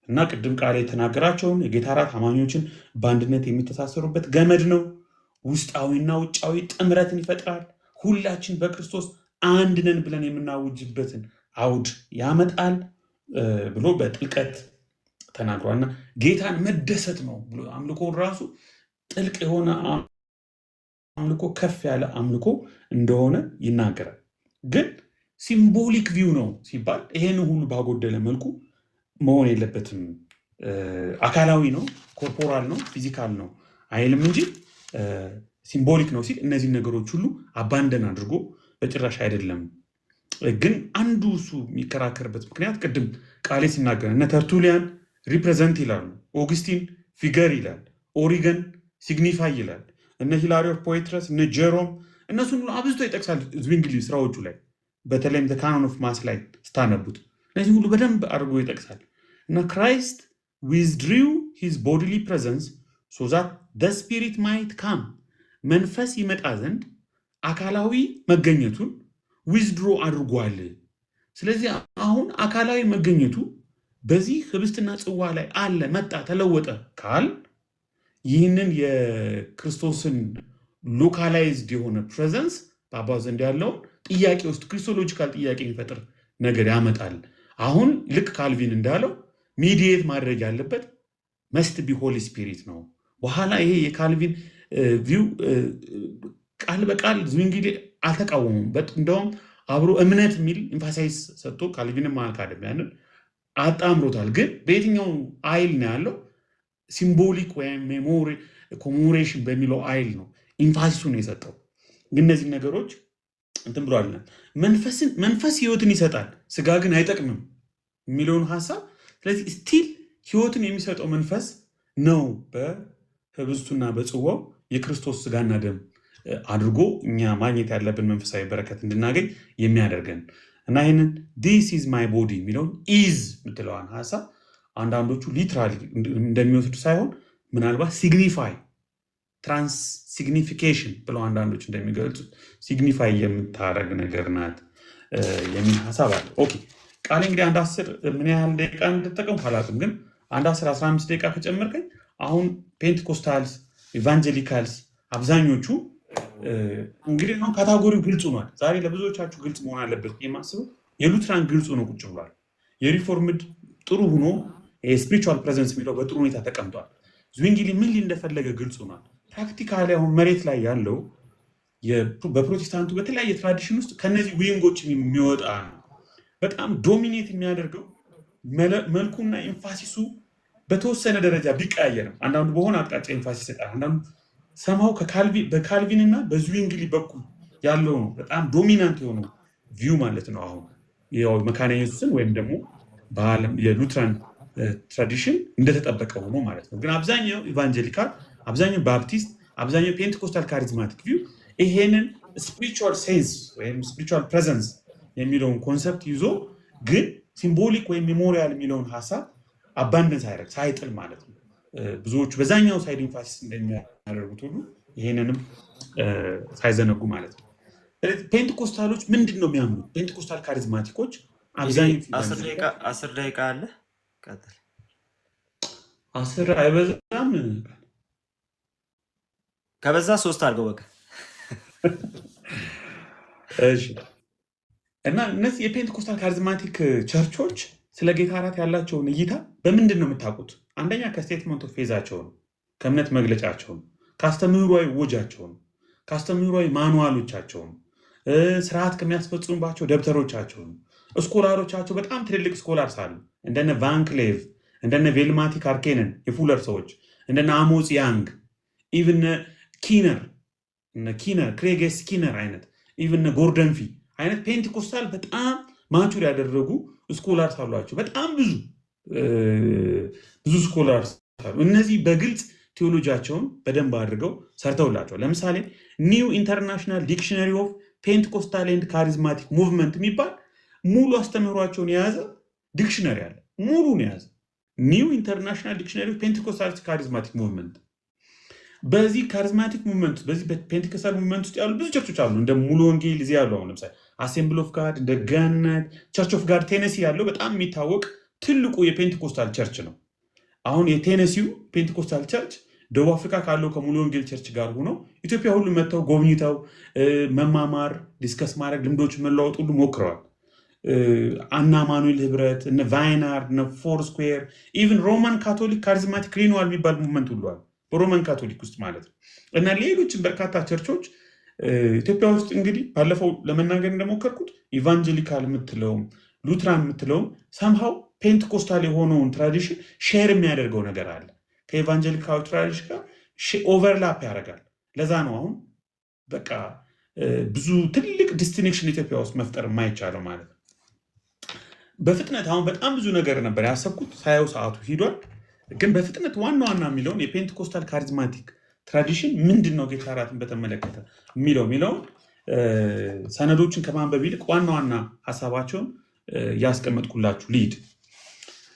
እና ቅድም ቃል የተናገራቸውን የጌታ እራት አማኞችን በአንድነት የሚተሳሰሩበት ገመድ ነው። ውስጣዊና ውጫዊ ጥምረትን ይፈጥራል። ሁላችን በክርስቶስ አንድ ነን ብለን የምናውጅበትን አውድ ያመጣል ብሎ በጥልቀት ተናግሯልና ጌታን መደሰት ነው ብሎ አምልኮን ራሱ ጥልቅ የሆነ አምልኮ ከፍ ያለ አምልኮ እንደሆነ ይናገራል። ግን ሲምቦሊክ ቪው ነው ሲባል ይሄን ሁሉ ባጎደለ መልኩ መሆን የለበትም። አካላዊ ነው፣ ኮርፖራል ነው፣ ፊዚካል ነው አይልም እንጂ ሲምቦሊክ ነው ሲል እነዚህ ነገሮች ሁሉ አባንደን አድርጎ በጭራሽ አይደለም። ግን አንዱ እሱ የሚከራከርበት ምክንያት ቅድም ቃሌ ሲናገር እነ ተርቱሊያን ሪፕሬዘንት ይላሉ፣ ኦግስቲን ፊገር ይላል፣ ኦሪገን ሲግኒፋይ ይላል፣ እነ ሂላሪ ኦፍ ፖይትረስ እነ ጀሮም እነሱን ሁሉ አብዝቶ ይጠቅሳል ዝዊንግሊ ስራዎቹ ላይ በተለይም ካኖን ኦፍ ማስ ላይ ስታነቡት እነዚህ ሁሉ በደንብ አድርጎ ይጠቅሳል እና ክራይስት ዊዝድሪው ሂዝ ቦዲሊ ፕሬዘንስ ሶ ዛት ደ ስፒሪት ማይት ካም መንፈስ ይመጣ ዘንድ አካላዊ መገኘቱን ዊዝድሮ አድርጓል። ስለዚህ አሁን አካላዊ መገኘቱ በዚህ ህብስትና ጽዋ ላይ አለ፣ መጣ፣ ተለወጠ ካል ይህንን የክርስቶስን ሎካላይዝድ የሆነ ፕሬዘንስ በአባው ዘንድ ያለውን ጥያቄ ውስጥ ክሪስቶሎጂካል ጥያቄ የሚፈጥር ነገር ያመጣል። አሁን ልክ ካልቪን እንዳለው ሚዲየት ማድረግ ያለበት መስት ቢ ሆሊ ስፒሪት ነው። በኋላ ይሄ የካልቪን ቪው ቃል በቃል ዝዊንግሊ አልተቃወሙም። እንደውም አብሮ እምነት የሚል ኢንፋሳይዝ ሰጥቶ ካልቪንም አልካደም፣ ያንን አጣምሮታል። ግን በየትኛው አይል ነው ያለው? ሲምቦሊክ ወይም ኮሜሞሬሽን በሚለው አይል ነው ኢንፋሲሱን የሰጠው። ግን እነዚህ ነገሮች እንትን ብሏል። መንፈስ ህይወትን ይሰጣል፣ ስጋ ግን አይጠቅምም የሚለውን ሀሳብ። ስለዚህ ስቲል ህይወትን የሚሰጠው መንፈስ ነው በህብስቱና በጽዋው የክርስቶስ ስጋና ደም አድርጎ እኛ ማግኘት ያለብን መንፈሳዊ በረከት እንድናገኝ የሚያደርገን እና ይህንን ዲስ ኢዝ ማይ ቦዲ የሚለውን ኢዝ የምትለዋን ሀሳብ አንዳንዶቹ ሊትራሊ እንደሚወስዱ ሳይሆን ምናልባት ሲግኒፋይ ትራንስ ሲግኒፊኬሽን ብለው አንዳንዶች እንደሚገልጹት ሲግኒፋይ የምታደረግ ነገር ናት የሚል ሀሳብ አለ። ኦኬ ቃሌ እንግዲህ አንድ 10 ምን ያህል ደቂቃ እንድጠቀም አላውቅም፣ ግን አንድ 10-15 ደቂቃ ከጨመርከኝ አሁን ፔንቴኮስታልስ ኢቫንጀሊካልስ አብዛኞቹ እንግዲህ አሁን ካታጎሪው ግልጽ ሆኗል። ዛሬ ለብዙዎቻችሁ ግልጽ መሆን አለበት የማስበው የሉትራን ግልጽ ሆኖ ቁጭ ብሏል። የሪፎርምድ ጥሩ ሆኖ የስፒሪቹዋል ፕሬዘንስ የሚለው በጥሩ ሁኔታ ተቀምጧል። ዝዊንግሊ ምን እንደፈለገ ግልጽ ሆኗል። ፕራክቲካሊ አሁን መሬት ላይ ያለው በፕሮቴስታንቱ በተለያየ ትራዲሽን ውስጥ ከነዚህ ዊንጎች የሚወጣ ነው። በጣም ዶሚኔት የሚያደርገው መልኩና ኤምፋሲሱ በተወሰነ ደረጃ ቢቀያየርም አንዳንዱ በሆነ አቅጣጫ ኤምፋሲስ ይሰጣል። አንዳንዱ ሰማው በካልቪን እና በዝዊንግሊ በኩል ያለው ነው በጣም ዶሚናንት የሆነው ቪው ማለት ነው። አሁን መካነ ኢየሱስን ወይም ደግሞ የሉትራን ትራዲሽን እንደተጠበቀ ሆኖ ማለት ነው። ግን አብዛኛው ኢቫንጀሊካል፣ አብዛኛው ባፕቲስት፣ አብዛኛው ፔንቴኮስታል ካሪዝማቲክ ቪው ይሄንን ስፒሪቹዋል ሴንስ ወይም ስፒሪቹዋል ፕሬዘንስ የሚለውን ኮንሰፕት ይዞ ግን ሲምቦሊክ ወይም ሜሞሪያል የሚለውን ሀሳብ አባንደንስ ሳይረግ ሳይጥል ማለት ነው። ብዙዎቹ በዛኛው ሳይድ ኢንፋሲስ እንደሚያደርጉት ሁሉ ይሄንንም ሳይዘነጉ ማለት ነው። ፔንቴኮስታሎች ምንድን ነው የሚያምኑት? ፔንቴኮስታል ካሪዝማቲኮች አብዛኛው 10 ደቂቃ አለ። ቀጥል። 10 አይበዛም? ከበዛ 3 አድርገው በቃ። እሺ። እና እነዚህ የፔንቴኮስታል ካሪዝማቲክ ቸርቾች ስለ ጌታ እራት ያላቸውን እይታ በምንድን ነው የምታውቁት? አንደኛ ከስቴትመንት ኦፍ ፌዛቸው ነው፣ ከእምነት መግለጫቸው ነው፣ ከአስተምህሯዊ ወጃቸው ነው፣ ከአስተምህሯዊ ማኑዋሎቻቸው ነው፣ ስርዓት ከሚያስፈጽሙባቸው ደብተሮቻቸው ነው። ስኮላሮቻቸው በጣም ትልልቅ ስኮላርስ አሉ። እንደነ ቫንክሌቭ፣ እንደነ ቬልማቲክ አርኬንን የፉለር ሰዎች፣ እንደነ አሞጽ ያንግ፣ ኢቭን ኪነር ክሬጌስ ኪነር አይነት፣ ኢቭን ጎርደንፊ አይነት ፔንቴኮስታል በጣም ማቹር ያደረጉ ስኮላርስ አሏቸው። በጣም ብዙ ስኮላርስ አሉ። እነዚህ በግልጽ ቴዎሎጂያቸውን በደንብ አድርገው ሰርተውላቸው። ለምሳሌ ኒው ኢንተርናሽናል ዲክሽነሪ ኦፍ ፔንቴኮስታል ኤንድ ካሪዝማቲክ ሙቭመንት የሚባል ሙሉ አስተምህሯቸውን የያዘ ዲክሽነሪ አለ። ሙሉን የያዘ ኒው ኢንተርናሽናል ዲክሽነሪ ኦፍ ፔንቴኮስታል ካሪዝማቲክ ሙቭመንት። በዚህ ካሪዝማቲክ ሙቭመንት በዚህ ፔንቴኮስታል ሙቭመንት ውስጥ ያሉ ብዙ ቸርቾች አሉ። እንደ ሙሉ ወንጌል እዚህ ያሉ አሁን ለምሳሌ አሴምብል ኦፍ ጋድ፣ እንደ ገነት ቸርች ኦፍ ጋድ ቴነሲ ያለው በጣም የሚታወቅ ትልቁ የፔንቴኮስታል ቸርች ነው። አሁን የቴነሲው ፔንቴኮስታል ቸርች ደቡብ አፍሪካ ካለው ከሙሉ ወንጌል ቸርች ጋር ሆነው ኢትዮጵያ ሁሉ መጥተው ጎብኝተው መማማር፣ ዲስከስ ማድረግ፣ ልምዶች መለዋወጥ ሁሉ ሞክረዋል። አና ማኑኤል ህብረት፣ እነ ቫይናርድ፣ እነ ፎር ስኩዌር፣ ኢቭን ሮማን ካቶሊክ ካሪዝማቲክ ሪኒዋል የሚባል ሙቭመንት ሁሉ አለ በሮማን ካቶሊክ ውስጥ ማለት ነው። እና ሌሎችን በርካታ ቸርቾች ኢትዮጵያ ውስጥ እንግዲህ ባለፈው ለመናገር እንደሞከርኩት ኢቫንጀሊካል የምትለውም ሉትራን የምትለውም ሰምሃው ፔንቴኮስታል የሆነውን ትራዲሽን ሼር የሚያደርገው ነገር አለ ከኢቫንጀሊካዊ ትራዲሽን ጋር ኦቨርላፕ ያደርጋል። ለዛ ነው አሁን በቃ ብዙ ትልቅ ዲስቲንክሽን ኢትዮጵያ ውስጥ መፍጠር የማይቻለው ማለት ነው። በፍጥነት አሁን በጣም ብዙ ነገር ነበር ያሰብኩት ሳየው ሰዓቱ ሂዷል። ግን በፍጥነት ዋና ዋና የሚለውን የፔንቴኮስታል ካሪዝማቲክ ትራዲሽን ምንድን ነው ጌታ እራትን በተመለከተ የሚለውን ሰነዶችን ከማንበብ ይልቅ ዋና ዋና ሀሳባቸውን ያስቀመጥኩላችሁ ልሂድ።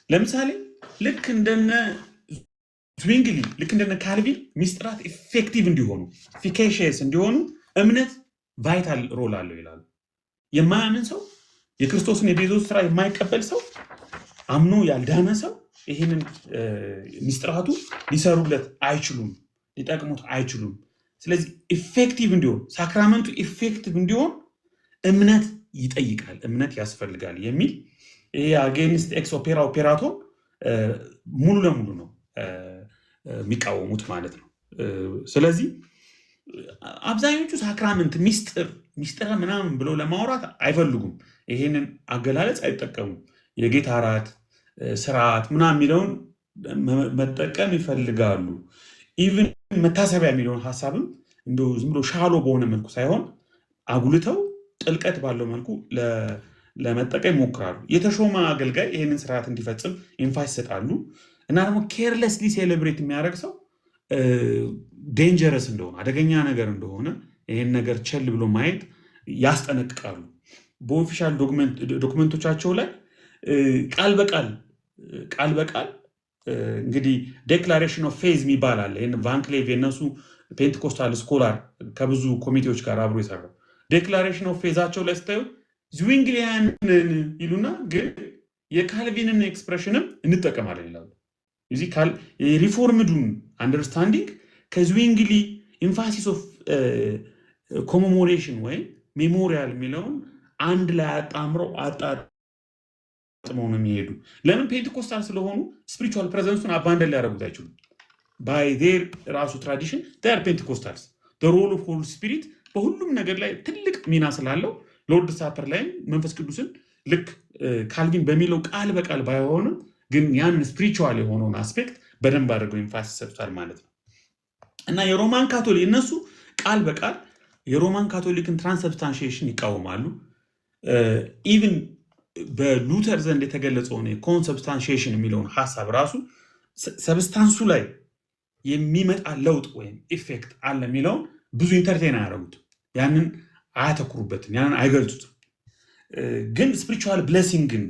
ለምሳሌ ልክ እንደነ ዝዊንግሊ ልክ እንደነ ካልቪን ሚስጥራት ኢፌክቲቭ እንዲሆኑ ፊኬሽየስ እንዲሆኑ እምነት ቫይታል ሮል አለው ይላሉ። የማያምን ሰው የክርስቶስን የቤዞች ስራ የማይቀበል ሰው አምኖ ያልዳነ ሰው ይህንን ሚስጥራቱ ሊሰሩለት አይችሉም፣ ሊጠቅሙት አይችሉም። ስለዚህ ኢፌክቲቭ እንዲሆን ሳክራመንቱ ኢፌክቲቭ እንዲሆን እምነት ይጠይቃል፣ እምነት ያስፈልጋል የሚል ይሄ አጌንስት ኤክስ ኦፔራ ኦፔራቶር ሙሉ ለሙሉ ነው የሚቃወሙት ማለት ነው። ስለዚህ አብዛኞቹ ሳክራመንት ሚስጥር ምናምን ብለው ለማውራት አይፈልጉም። ይሄንን አገላለጽ አይጠቀሙም። የጌታ እራት ስርዓት ምናምን የሚለውን መጠቀም ይፈልጋሉ። ኢቭን መታሰቢያ የሚለውን ሀሳብም እንደው ዝም ብሎ ሻሎ በሆነ መልኩ ሳይሆን አጉልተው ጥልቀት ባለው መልኩ ለመጠቀም ይሞክራሉ። የተሾመ አገልጋይ ይህንን ስርዓት እንዲፈጽም ኢንፋይስ ይሰጣሉ። እና ደግሞ ኬርለስሊ ሴሌብሬት የሚያደርግ ሰው ዴንጀረስ እንደሆነ አደገኛ ነገር እንደሆነ ይህን ነገር ቸል ብሎ ማየት ያስጠነቅቃሉ። በኦፊሻል ዶክመንቶቻቸው ላይ ቃል በቃል እንግዲህ ዴክላሬሽን ኦፍ ፌዝ የሚባል አለ። ይህን ቫንክሌቭ የነሱ ፔንቴኮስታል ስኮላር ከብዙ ኮሚቴዎች ጋር አብሮ የሰራው ዴክላሬሽን ኦፍ ፌዛቸው ላይ ስታዩ ዝዊንግሊያንን ይሉና ግን የካልቪንን ኤክስፕሬሽንም እንጠቀማለን ይላሉ። እዚህ የሪፎርምዱን አንደርስታንዲንግ ከዝዊንግሊ ኢንፋሲስ ኦፍ ኮሜሞሬሽን ወይም ሜሞሪያል የሚለውን አንድ ላይ አጣምረው አጣጥመው ነው የሚሄዱ። ለምን? ፔንቴኮስታል ስለሆኑ ስፒሪቹዋል ፕሬዘንሱን አባንደን ሊያደርጉት አይችሉም። ባይ ዜር ራሱ ትራዲሽን ር ፔንቴኮስታልስ ሮል ኦፍ ሆሊ ስፒሪት በሁሉም ነገር ላይ ትልቅ ሚና ስላለው ሎርድ ሳፐር ላይ መንፈስ ቅዱስን ልክ ካልቪን በሚለው ቃል በቃል ባይሆንም ግን ያን ስፒሪቹዋል የሆነውን አስፔክት በደንብ አድርገው ኢንፋሲስ ሰጥቷል ማለት ነው። እና የሮማን ካቶሊክ እነሱ ቃል በቃል የሮማን ካቶሊክን ትራንስሰብስታንሺዬሽን ይቃወማሉ። ኢቭን በሉተር ዘንድ የተገለጸውን ኮንሰብስታንሺዬሽን የሚለውን ሐሳብ ራሱ ሰብስታንሱ ላይ የሚመጣ ለውጥ ወይም ኢፌክት አለ የሚለውን ብዙ ኢንተርቴን አያደርጉትም፣ ያንን አያተኩሩበትም፣ ያንን አይገልጹትም። ግን ስፒሪቹዋል ብሌሲንግን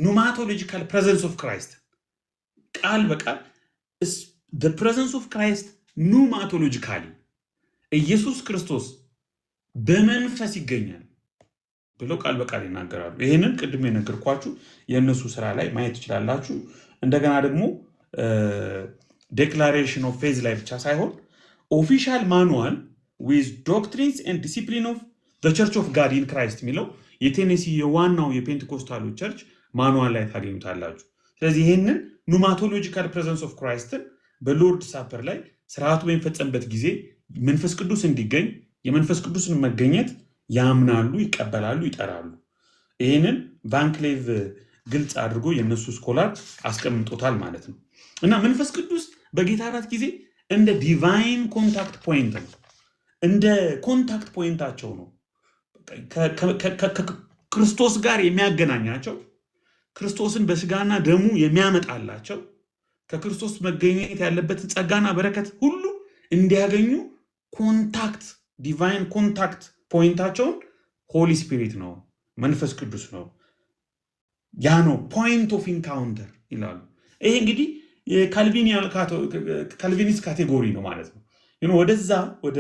ኑማቶሎጂካል ፕሬዘንስ ኦፍ ክራይስት ቃል በቃል ፕሬዘንስ ኦፍ ክራይስት ኑማቶሎጂካሊ ኢየሱስ ክርስቶስ በመንፈስ ይገኛል ብለው ቃል በቃል ይናገራሉ። ይህንን ቅድም የነገርኳችሁ የእነሱ ስራ ላይ ማየት ትችላላችሁ። እንደገና ደግሞ ዴክላሬሽን ኦፍ ፌዝ ላይ ብቻ ሳይሆን ኦፊሻል ማኑዋል ዊዝ ዶክትሪንስ ኤንድ ዲሲፕሊን ኦፍ ዘ ቸርች ኦፍ ጋድ ኢን ክራይስት የሚለው የቴኔሲ የዋናው የፔንቴኮስታሉ ቸርች ማኑዋል ላይ ታገኙታላችሁ። ስለዚህ ይህንን ኑማቶሎጂካል ፕሬዘንስ ኦፍ ክራይስትን በሎርድ ሳፐር ላይ ስርዓቱ በሚፈጸምበት ጊዜ መንፈስ ቅዱስ እንዲገኝ የመንፈስ ቅዱስን መገኘት ያምናሉ፣ ይቀበላሉ፣ ይጠራሉ። ይህንን ቫንክሌቭ ግልጽ አድርጎ የእነሱ ስኮላር አስቀምጦታል ማለት ነው። እና መንፈስ ቅዱስ በጌታ እራት ጊዜ እንደ ዲቫይን ኮንታክት ፖይንት ነው፣ እንደ ኮንታክት ፖይንታቸው ነው። ከክርስቶስ ጋር የሚያገናኛቸው፣ ክርስቶስን በስጋና ደሙ የሚያመጣላቸው፣ ከክርስቶስ መገኘት ያለበትን ጸጋና በረከት ሁሉ እንዲያገኙ ኮንታክት ዲቫይን ኮንታክት ፖይንታቸውን ሆሊ ስፒሪት ነው፣ መንፈስ ቅዱስ ነው። ያ ነው ፖይንት ኦፍ ኢንካውንተር ይላሉ። ይሄ እንግዲህ ካልቪኒስት ካቴጎሪ ነው ማለት ነው። ወደዛ ወደ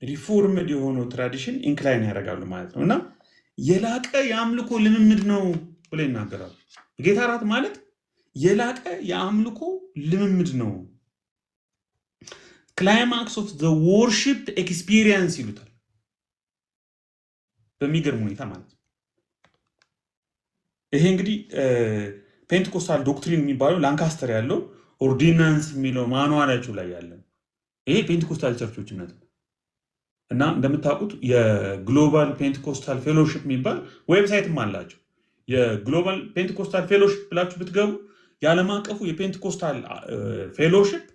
ሪፎርምድ የሆነው ትራዲሽን ኢንክላይን ያደርጋሉ ማለት ነው። እና የላቀ የአምልኮ ልምምድ ነው ብለው ይናገራሉ። ጌታ እራት ማለት የላቀ የአምልኮ ልምምድ ነው፣ ክላይማክስ ኦፍ ዘ ወርሺፕ ኤክስፒሪየንስ ይሉታል። በሚገርም ሁኔታ ማለት ነው። ይሄ እንግዲህ ፔንቴኮስታል ዶክትሪን የሚባለው ላንካስተር ያለው ኦርዲናንስ የሚለው ማኑዋላቸው ላይ ያለ ይሄ ፔንቴኮስታል ቸርቾችነት እና እንደምታውቁት የግሎባል ፔንቴኮስታል ፌሎሺፕ የሚባል ዌብሳይትም አላቸው። የግሎባል ፔንቴኮስታል ፌሎሺፕ ብላችሁ ብትገቡ የዓለም አቀፉ የፔንቴኮስታል ፌሎሺፕ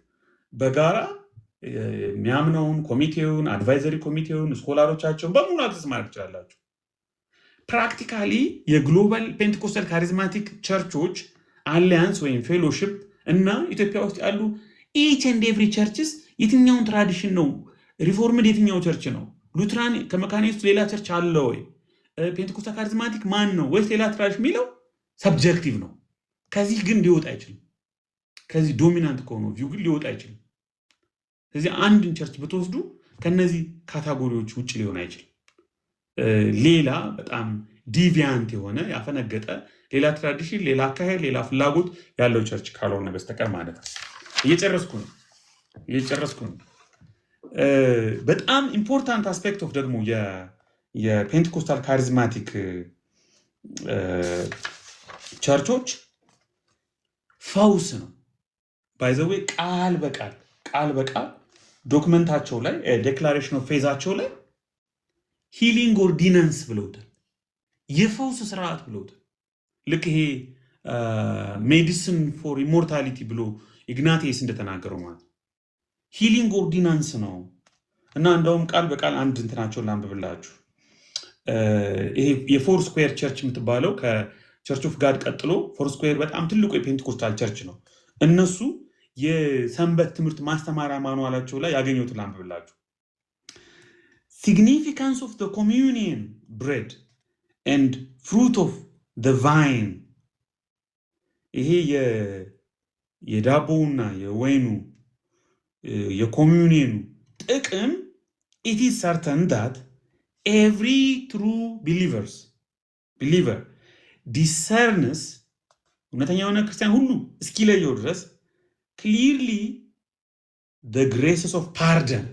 በጋራ የሚያምነውን ኮሚቴውን፣ አድቫይዘሪ ኮሚቴውን፣ ስኮላሮቻቸውን በሙሉ አክሰስ ማድረግ ትችላላችሁ። ፕራክቲካሊ የግሎባል ፔንቴኮስታል ካሪዝማቲክ ቸርቾች አሊያንስ ወይም ፌሎሺፕ እና ኢትዮጵያ ውስጥ ያሉ ኢች ኤንድ ኤቭሪ ቸርችስ የትኛውን ትራዲሽን ነው፣ ሪፎርምድ የትኛው ቸርች ነው፣ ሉትራን ከመካኒስት ሌላ ቸርች አለ ወይ፣ ፔንቴኮስታል ካሪዝማቲክ ማን ነው ወይስ ሌላ ትራዲሽን የሚለው ሰብጀክቲቭ ነው። ከዚህ ግን ሊወጣ አይችልም። ከዚህ ዶሚናንት ከሆነው ቪው ግን ሊወጣ አይችልም። ስለዚህ አንድን ቸርች ብትወስዱ ከነዚህ ካታጎሪዎች ውጭ ሊሆን አይችልም። ሌላ በጣም ዲቪያንት የሆነ ያፈነገጠ ሌላ ትራዲሽን፣ ሌላ አካሄድ፣ ሌላ ፍላጎት ያለው ቸርች ካልሆነ በስተቀር ማለት ነው። እየጨረስኩ ነው። በጣም ኢምፖርታንት አስፔክት ኦፍ ደግሞ የፔንቴኮስታል ካሪዝማቲክ ቸርቾች ፈውስ ነው። ባይዘዌ ቃል በቃል ዶክመንታቸው ላይ ዴክላሬሽን ኦፍ ፌዛቸው ላይ ሂሊንግ ኦርዲናንስ ብለውታል፣ የፈውስ ስርዓት ብለውታል። ልክ ይሄ ሜዲሲን ፎር ኢሞርታሊቲ ብሎ ኢግናቲየስ እንደተናገረው ማለት ሂሊንግ ኦርዲናንስ ነው። እና እንደውም ቃል በቃል አንድ እንትናቸውን ላንብብላችሁ። ይሄ የፎር ስኩዌር ቸርች የምትባለው ከቸርች ኦፍ ጋድ ቀጥሎ ፎር ስኩዌር በጣም ትልቁ የፔንቴኮስታል ቸርች ነው። እነሱ የሰንበት ትምህርት ማስተማሪያ ማኑዋላቸው ላይ ያገኙትን ላንብብላችሁ። significance of the communion bread and fruit of the vine ይሄ የዳቦውና የወይኑ የኮሚዩኒየኑ ጥቅም it is certain that every true believer discerns እውነተኛ የሆነ ክርስቲያን ሁሉ እስኪለየው ድረስ clearly the graces of pardon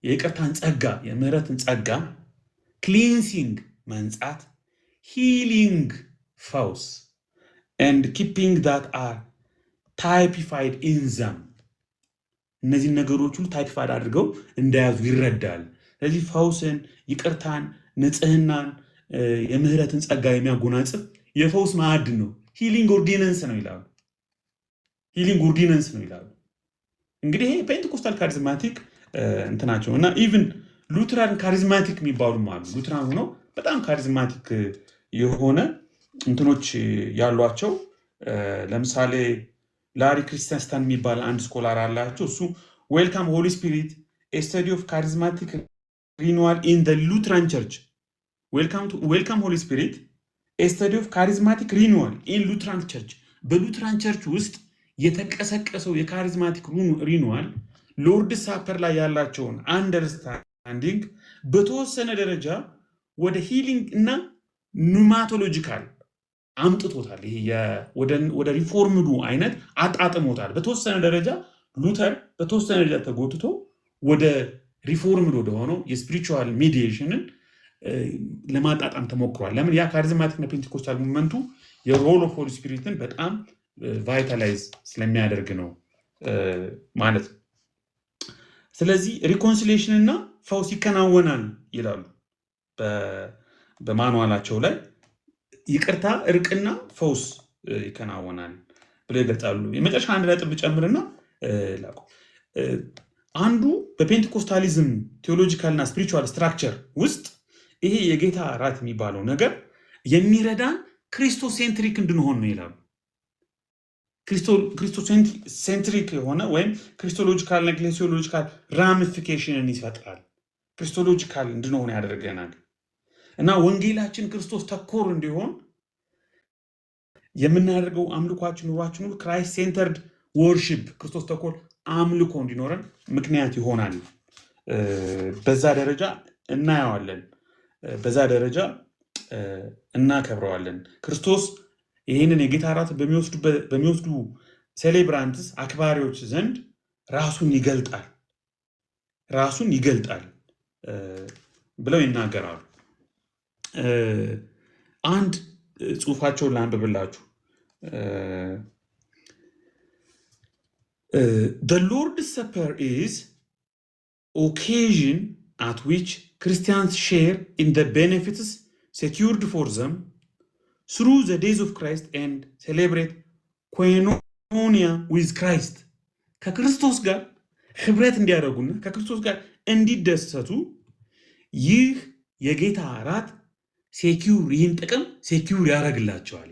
የይቅርታን ጸጋ፣ የምህረትን ጸጋ፣ ክሊንሲንግ መንጻት፣ ሂሊንግ ፈውስ and keeping that are typified in them እነዚህ ነገሮች ሁሉ ታይፒፋይድ አድርገው እንደያዙ ይረዳል። ስለዚህ ፈውስን፣ ይቅርታን፣ ንጽህናን፣ የምህረትን ጸጋ የሚያጎናጽፍ የፈውስ ማዕድን ነው። ሂሊንግ ኦርዲነንስ ነው ይላሉ። ሂሊንግ ኦርዲነንስ ነው ይላሉ። እንግዲህ ይሄ ፔንቴኮስታል ካሪዝማቲክ እንትናቸው እና ኢቭን ሉትራን ካሪዝማቲክ የሚባሉም አሉ። ሉትራን ሆነው በጣም ካሪዝማቲክ የሆነ እንትኖች ያሏቸው ለምሳሌ ላሪ ክሪስተንስተን የሚባል አንድ ስኮላር አላቸው። እሱ ዌልካም ሆሊ ስፒሪት ኤ ስተዲ ኦፍ ካሪዝማቲክ ሪኒዋል ኢን ዘ ሉትራን ቸርች። ዌልካም ሆሊ ስፒሪት ኤ ስተዲ ኦፍ ካሪዝማቲክ ሪኒዋል ኢን ሉትራን ቸርች። በሉትራን ቸርች ውስጥ የተቀሰቀሰው የካሪዝማቲክ ሪኒዋል ሎርድ ሳፐር ላይ ያላቸውን አንደርስታንዲንግ በተወሰነ ደረጃ ወደ ሂሊንግ እና ኑማቶሎጂካል አምጥቶታል። ይሄ ወደ ሪፎርምዱ አይነት አጣጥሞታል። በተወሰነ ደረጃ ሉተር በተወሰነ ደረጃ ተጎትቶ ወደ ሪፎርምድ ወደሆነው የስፒሪቹዋል ሚዲዬሽንን ለማጣጣም ተሞክሯል። ለምን? ያ ካሪዝማቲክና ፔንቴኮስታል ሙቭመንቱ የሮል ኦፍ ሆሊ ስፒሪትን በጣም ቫይታላይዝ ስለሚያደርግ ነው ማለት ነው። ስለዚህ ሪኮንሲሌሽን እና ፈውስ ይከናወናል ይላሉ በማንዋላቸው ላይ። ይቅርታ፣ እርቅና ፈውስ ይከናወናል ብለው ይገልጻሉ። የመጨረሻ አንድ ነጥብ ጨምርና ላቁ። አንዱ በፔንቴኮስታሊዝም ቴዎሎጂካልና ስፒሪቹዋል ስትራክቸር ውስጥ ይሄ የጌታ እራት የሚባለው ነገር የሚረዳን ክሪስቶሴንትሪክ እንድንሆን ነው ይላሉ። ክሪስቶሴንትሪክ የሆነ ወይም ክሪስቶሎጂካል እና ኤክሌሲዮሎጂካል ራሚፊኬሽንን ይፈጥራል። ክሪስቶሎጂካል እንድንሆን ያደርገናል እና ወንጌላችን ክርስቶስ ተኮር እንዲሆን የምናደርገው አምልኳችን፣ ኑሯችን ሁሉ ክራይስት ሴንተርድ ወርሺፕ፣ ክርስቶስ ተኮር አምልኮ እንዲኖረን ምክንያት ይሆናል። በዛ ደረጃ እናየዋለን፣ በዛ ደረጃ እናከብረዋለን። ክርስቶስ ይህንን የጌታ እራት በሚወስዱ ሴሌብራንትስ አክባሪዎች ዘንድ ራሱን ይገልጣል ብለው ይናገራሉ። አንድ ጽሑፋቸውን ላንብብላችሁ። The Lord's Supper is occasion at which Christians share in the benefits secured for them through the days of Christ and celebrate koinonia with Christ. ከክርስቶስ ጋር ህብረት እንዲያደርጉና ከክርስቶስ ጋር እንዲደሰቱ ይህ የጌታ እራት ይህን ጥቅም ሴኪውር ያደርግላቸዋል።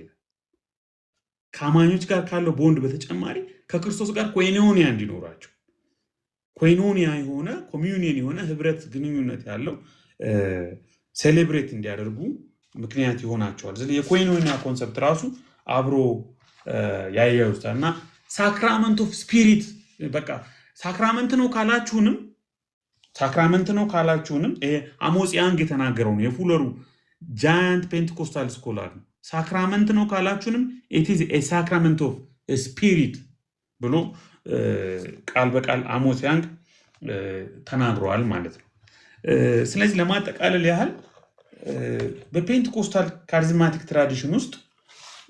ከአማኞች ጋር ካለው ቦንድ በተጨማሪ ከክርስቶስ ጋር ኮይኖኒያ እንዲኖራቸው፣ ኮይኖኒያ የሆነ ኮሚዩኒየን የሆነ ህብረት ግንኙነት ያለው ሴሌብሬት እንዲያደርጉ ምክንያት ይሆናቸዋል። ስለዚህ የኮይኖኒያ ኮንሰፕት ራሱ አብሮ ያያዩታል እና ሳክራመንት ኦፍ ስፒሪት በቃ ሳክራመንት ነው ካላችሁንም ይሄ አሞጽ ያንግ የተናገረው ነው። የፉለሩ ጃያንት ፔንቴኮስታል ስኮላር ነው። ሳክራመንት ነው ካላችሁንም ኢት ኢዝ ኤ ሳክራመንት ኦፍ ስፒሪት ብሎ ቃል በቃል አሞጽ ያንግ ተናግረዋል ማለት ነው። ስለዚህ ለማጠቃለል ያህል በፔንቴኮስታል ካሪዝማቲክ ትራዲሽን ውስጥ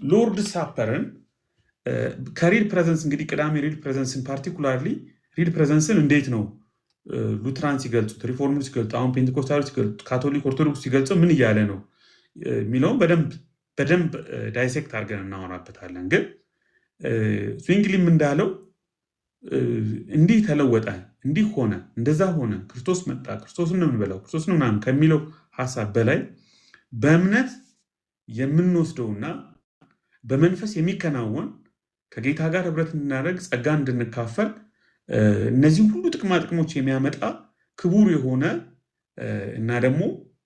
ሎርድ ሳፐርን ከሪድ ፕሬዘንስ እንግዲህ ቅዳሜ ሪድ ፕሬዘንስን ፓርቲኩላርሊ ሪድ ፕሬዘንስን እንዴት ነው ሉትራን ሲገልጹት፣ ሪፎርሙን ሲገልጹ፣ አሁን ፔንቴኮስታሎች ሲገልጹት፣ ካቶሊክ ኦርቶዶክስ ሲገልጹ ምን እያለ ነው የሚለውን በደንብ ዳይሴክት አድርገን እናወራበታለን። ግን ስዊንግሊም እንዳለው እንዲህ ተለወጠ፣ እንዲህ ሆነ፣ እንደዛ ሆነ፣ ክርስቶስ መጣ፣ ክርስቶስን ነው የምንበላው፣ ክርስቶስን ምናምን ከሚለው ሀሳብ በላይ በእምነት የምንወስደውና በመንፈስ የሚከናወን ከጌታ ጋር ህብረት እንድናደርግ ጸጋ እንድንካፈል እነዚህ ሁሉ ጥቅማ ጥቅሞች የሚያመጣ ክቡር የሆነ እና ደግሞ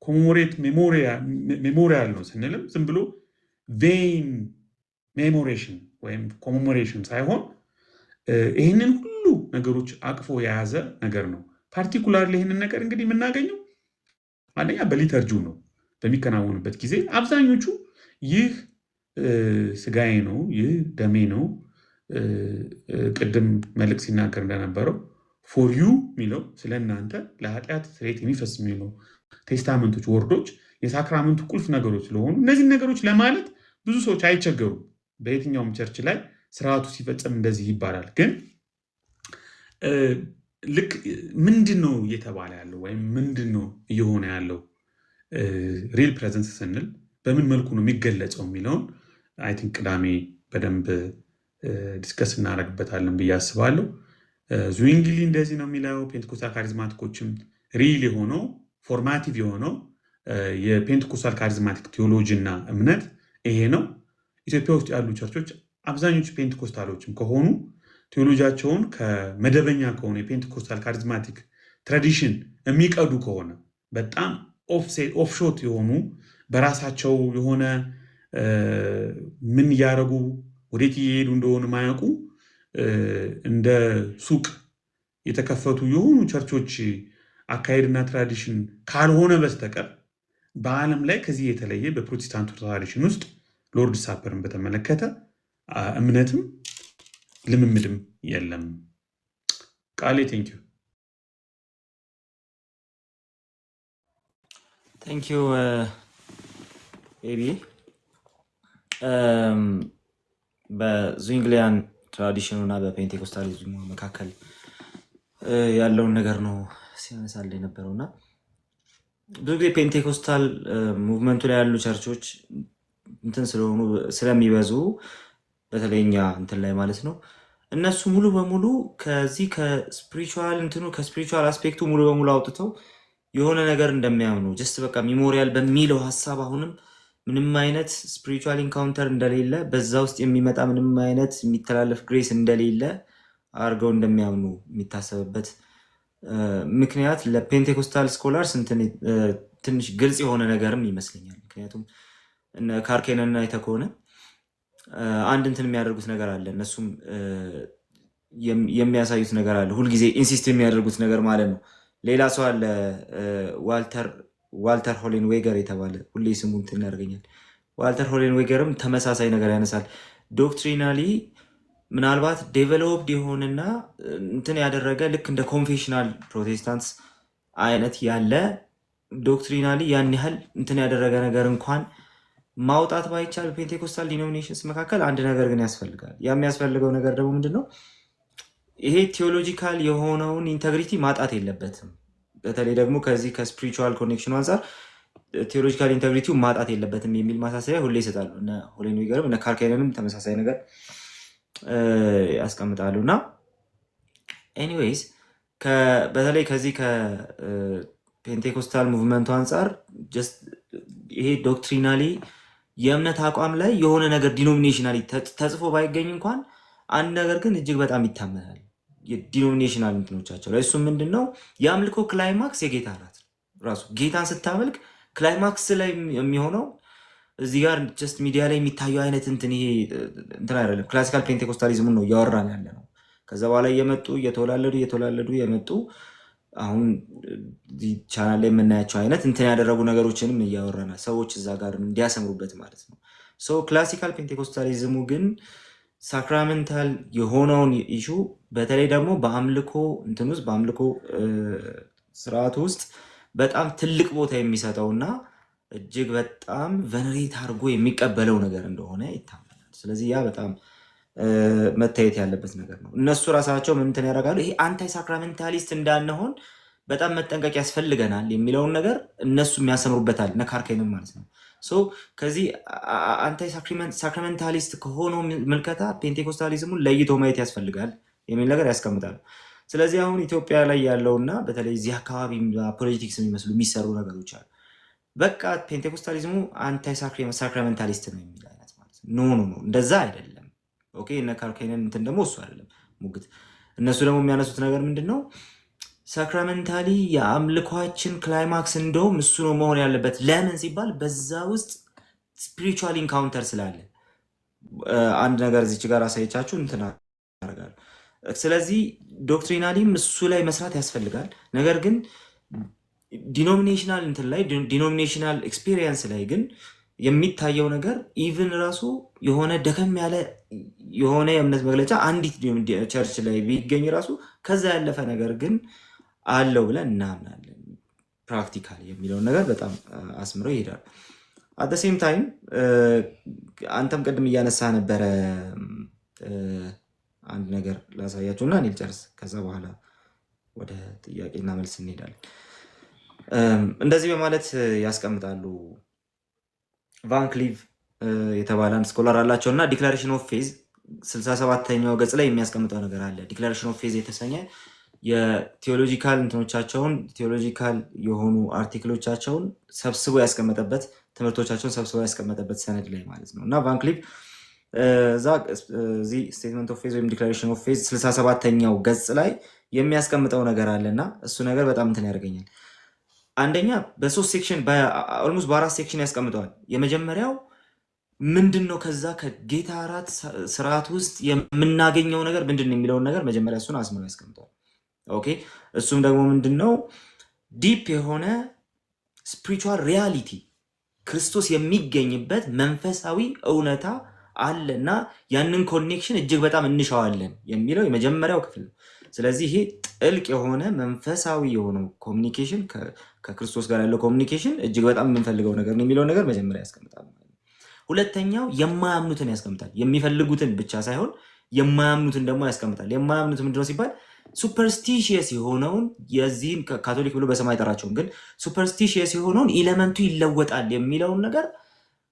ኮሜሞሬት ሜሞሪያል ነው ስንልም ዝም ብሎ ቬይን ሜሞሬሽን ወይም ኮሜሞሬሽን ሳይሆን ይህንን ሁሉ ነገሮች አቅፎ የያዘ ነገር ነው። ፓርቲኩላር ይህንን ነገር እንግዲህ የምናገኘው አንደኛ በሊተርጂው ነው። በሚከናወንበት ጊዜ አብዛኞቹ ይህ ስጋዬ ነው፣ ይህ ደሜ ነው፣ ቅድም መልእክት ሲናገር እንደነበረው ፎር ዩ የሚለው ስለ እናንተ ለኃጢአት ስርየት የሚፈስ የሚለው ቴስታመንቶች፣ ወርዶች የሳክራመንቱ ቁልፍ ነገሮች ስለሆኑ እነዚህን ነገሮች ለማለት ብዙ ሰዎች አይቸገሩም። በየትኛውም ቸርች ላይ ስርዓቱ ሲፈጸም እንደዚህ ይባላል። ግን ልክ ምንድን ነው እየተባለ ያለው ወይም ምንድን ነው እየሆነ ያለው ሪል ፕሬዘንስ ስንል በምን መልኩ ነው የሚገለጸው የሚለውን አይ ቲንክ ቅዳሜ በደንብ ዲስከስ እናደርግበታለን ብዬ አስባለሁ። ዙዊንግሊ እንደዚህ ነው የሚለው። ፔንቴኮስታል ካሪዝማቲኮችም ሪል የሆነው ፎርማቲቭ የሆነው የፔንቴኮስታል ካሪዝማቲክ ቴዎሎጂ እና እምነት ይሄ ነው። ኢትዮጵያ ውስጥ ያሉ ቸርቾች አብዛኞቹ ፔንቴኮስታሎችም ከሆኑ ቴዎሎጂያቸውን ከመደበኛ ከሆነ የፔንቴኮስታል ካሪዝማቲክ ትራዲሽን የሚቀዱ ከሆነ በጣም ኦፍሾት የሆኑ በራሳቸው የሆነ ምን እያደረጉ ወዴት እየሄዱ እንደሆነ ማያውቁ እንደ ሱቅ የተከፈቱ የሆኑ ቸርቾች አካሄድና ትራዲሽን ካልሆነ በስተቀር በዓለም ላይ ከዚህ የተለየ በፕሮቴስታንቱ ትራዲሽን ውስጥ ሎርድ ሳፐርን በተመለከተ እምነትም ልምምድም የለም። ቃሌ ቴንኪዩ ቴንኪዩ ኤቢ። በዙዊንግሊያን ትራዲሽኑ እና በፔንቴኮስታሊዝሙ መካከል ያለውን ነገር ነው ሲያነሳል የነበረው እና ብዙ ጊዜ ፔንቴኮስታል ሙቭመንቱ ላይ ያሉ ቸርቾች እንትን ስለሆኑ ስለሚበዙ በተለይኛ እንትን ላይ ማለት ነው እነሱ ሙሉ በሙሉ ከዚህ ከስፒሪቹዋል እንትኑ ከስፒሪቹዋል አስፔክቱ ሙሉ በሙሉ አውጥተው የሆነ ነገር እንደሚያምኑ ጀስት በቃ ሚሞሪያል በሚለው ሀሳብ አሁንም ምንም አይነት ስፒሪቹዋል ኢንካውንተር እንደሌለ በዛ ውስጥ የሚመጣ ምንም አይነት የሚተላለፍ ግሬስ እንደሌለ አድርገው እንደሚያምኑ የሚታሰብበት ምክንያት ለፔንቴኮስታል ስኮላርስ ትንሽ ግልጽ የሆነ ነገርም ይመስለኛል። ምክንያቱም ካርኬንና አይተህ ከሆነ አንድ እንትን የሚያደርጉት ነገር አለ፣ እነሱም የሚያሳዩት ነገር አለ፣ ሁልጊዜ ኢንሲስት የሚያደርጉት ነገር ማለት ነው። ሌላ ሰው አለ ዋልተር ሆሌንዌገር የተባለ ሁሌ ስሙ እንትን ያደርገኛል። ዋልተር ሆሌንዌገርም ተመሳሳይ ነገር ያነሳል። ዶክትሪናሊ ምናልባት ዴቨሎፕድ የሆነና እንትን ያደረገ ልክ እንደ ኮንፌሽናል ፕሮቴስታንትስ አይነት ያለ ዶክትሪናሊ ያን ያህል እንትን ያደረገ ነገር እንኳን ማውጣት ባይቻል ፔንቴኮስታል ዲኖሚኔሽንስ መካከል አንድ ነገር ግን ያስፈልጋል። የሚያስፈልገው ነገር ደግሞ ምንድነው? ይሄ ቴዎሎጂካል የሆነውን ኢንተግሪቲ ማጣት የለበትም። በተለይ ደግሞ ከዚህ ከስፒሪቹዋል ኮኔክሽኑ አንጻር ቴዎሎጂካል ኢንተግሪቲው ማጣት የለበትም የሚል ማሳሰቢያ ሁሌ ይሰጣሉ። እነ ሆሌንዌገርም እነ ካርኬነንም ተመሳሳይ ነገር ያስቀምጣሉ። እና ኤኒዌይስ በተለይ ከዚህ ከፔንቴኮስታል ሙቭመንቱ አንጻር ይሄ ዶክትሪናሊ የእምነት አቋም ላይ የሆነ ነገር ዲኖሚኔሽናሊ ተጽፎ ባይገኝ እንኳን አንድ ነገር ግን እጅግ በጣም ይታመናል የዲኖሚኔሽናል እንትኖቻቸው ላይ። እሱም ምንድን ነው? የአምልኮ ክላይማክስ የጌታ እራት ራሱ ጌታን ስታመልክ ክላይማክስ ላይ የሚሆነው እዚህ ጋር ጀስት ሚዲያ ላይ የሚታየው አይነት እንትን ይሄ እንትን አይደለም። ክላሲካል ፔንቴኮስታሊዝሙን ነው እያወራን ያለ ነው። ከዛ በኋላ እየመጡ እየተወላለዱ የመጡ አሁን ቻናል ላይ የምናያቸው አይነት እንትን ያደረጉ ነገሮችንም እያወራናል፣ ሰዎች እዛ ጋር እንዲያሰምሩበት ማለት ነው። ክላሲካል ፔንቴኮስታሊዝሙ ግን ሳክራመንታል የሆነውን ኢሹ በተለይ ደግሞ በአምልኮ እንትን ውስጥ በአምልኮ ስርዓት ውስጥ በጣም ትልቅ ቦታ የሚሰጠውና እጅግ በጣም ቨነሬት አድርጎ የሚቀበለው ነገር እንደሆነ ይታመናል። ስለዚህ ያ በጣም መታየት ያለበት ነገር ነው። እነሱ ራሳቸው ምንትን ያደርጋሉ? ይሄ አንታይ ሳክራሜንታሊስት እንዳንሆን በጣም መጠንቀቅ ያስፈልገናል የሚለውን ነገር እነሱ የሚያሰምሩበታል፣ እነ ካርኬንም ማለት ነው። ከዚህ አንታይ ሳክራሜንታሊስት ከሆነው ምልከታ ፔንቴኮስታሊዝሙን ለይቶ ማየት ያስፈልጋል የሚል ነገር ያስቀምጣሉ። ስለዚህ አሁን ኢትዮጵያ ላይ ያለውና በተለይ እዚህ አካባቢ ፖለቲክስ የሚመስሉ የሚሰሩ ነገሮች አሉ። በቃ ፔንቴኮስታሊዝሙ አንታይ ሳክራሜንታሊስት ነው የሚል አይነት ማለት ነው። ኖ እንደዛ አይደለም። ኦኬ እነ ካርኬንን እንትን ደግሞ እሱ አይደለም ሙግት። እነሱ ደግሞ የሚያነሱት ነገር ምንድን ነው? ሳክራሜንታሊ የአምልኳችን ክላይማክስ እንደውም እሱ ነው መሆን ያለበት። ለምን ሲባል በዛ ውስጥ ስፒሪቹዋል ኢንካውንተር ስላለ። አንድ ነገር እዚች ጋር አሳይቻችሁ እንትን አደርጋለሁ። ስለዚህ ዶክትሪናሊም እሱ ላይ መስራት ያስፈልጋል። ነገር ግን ዲኖሚኔሽናል እንትን ላይ ዲኖሚኔሽናል ኤክስፒሪየንስ ላይ ግን የሚታየው ነገር ኢቭን ራሱ የሆነ ደከም ያለ የሆነ የእምነት መግለጫ አንዲት ቸርች ላይ ቢገኝ ራሱ ከዛ ያለፈ ነገር ግን አለው ብለን እናምናለን። ፕራክቲካል የሚለውን ነገር በጣም አስምረው ይሄዳሉ። አት ሴም ታይም አንተም ቅድም እያነሳ ነበረ። አንድ ነገር ላሳያችሁ እና እኔ ልጨርስ፣ ከዛ በኋላ ወደ ጥያቄና መልስ እንሄዳለን። እንደዚህ በማለት ያስቀምጣሉ። ቫን ክሊቭ የተባለ አንድ ስኮላር አላቸው እና ዲክላሬሽን ኦፍ ፌዝ 67ኛው ገጽ ላይ የሚያስቀምጠው ነገር አለ። ዲክላሬሽን ኦፍ ፌዝ የተሰኘ የቴዎሎጂካል እንትኖቻቸውን ቴዎሎጂካል የሆኑ አርቲክሎቻቸውን ሰብስቦ ያስቀመጠበት ትምህርቶቻቸውን ሰብስቦ ያስቀመጠበት ሰነድ ላይ ማለት ነው እና ቫን ክሊቭ እዚህ ስቴትመንት ኦፍ ፌዝ ወይም ዲክላሬሽን ኦፍ ፌዝ 67ኛው ገጽ ላይ የሚያስቀምጠው ነገር አለና እሱ ነገር በጣም እንትን ያደርገኛል። አንደኛ በ3 ሴክሽን ኦልሞስት በ4 ሴክሽን ያስቀምጠዋል። የመጀመሪያው ምንድን ነው ከዛ ከጌታ እራት ስርዓት ውስጥ የምናገኘው ነገር ምንድን ነው የሚለውን ነገር መጀመሪያ እሱን አስምሮ ያስቀምጠዋል። ኦኬ እሱም ደግሞ ምንድን ነው ዲፕ የሆነ ስፒሪቹዋል ሪያሊቲ ክርስቶስ የሚገኝበት መንፈሳዊ እውነታ አለና ያንን ኮኔክሽን እጅግ በጣም እንሻዋለን የሚለው የመጀመሪያው ክፍል ነው። ስለዚህ ይሄ ጥልቅ የሆነ መንፈሳዊ የሆነው ኮሚኒኬሽን ከክርስቶስ ጋር ያለው ኮሚኒኬሽን እጅግ በጣም የምንፈልገው ነገር ነው የሚለው ነገር መጀመሪያ ያስቀምጣል። ሁለተኛው የማያምኑትን ያስቀምጣል። የሚፈልጉትን ብቻ ሳይሆን የማያምኑትን ደግሞ ያስቀምጣል። የማያምኑት ምንድነው ሲባል ሱፐርስቲሽየስ የሆነውን የዚህን ካቶሊክ ብሎ በሰማይ ጠራቸውን ግን ሱፐርስቲሽየስ የሆነውን ኢለመንቱ ይለወጣል የሚለውን ነገር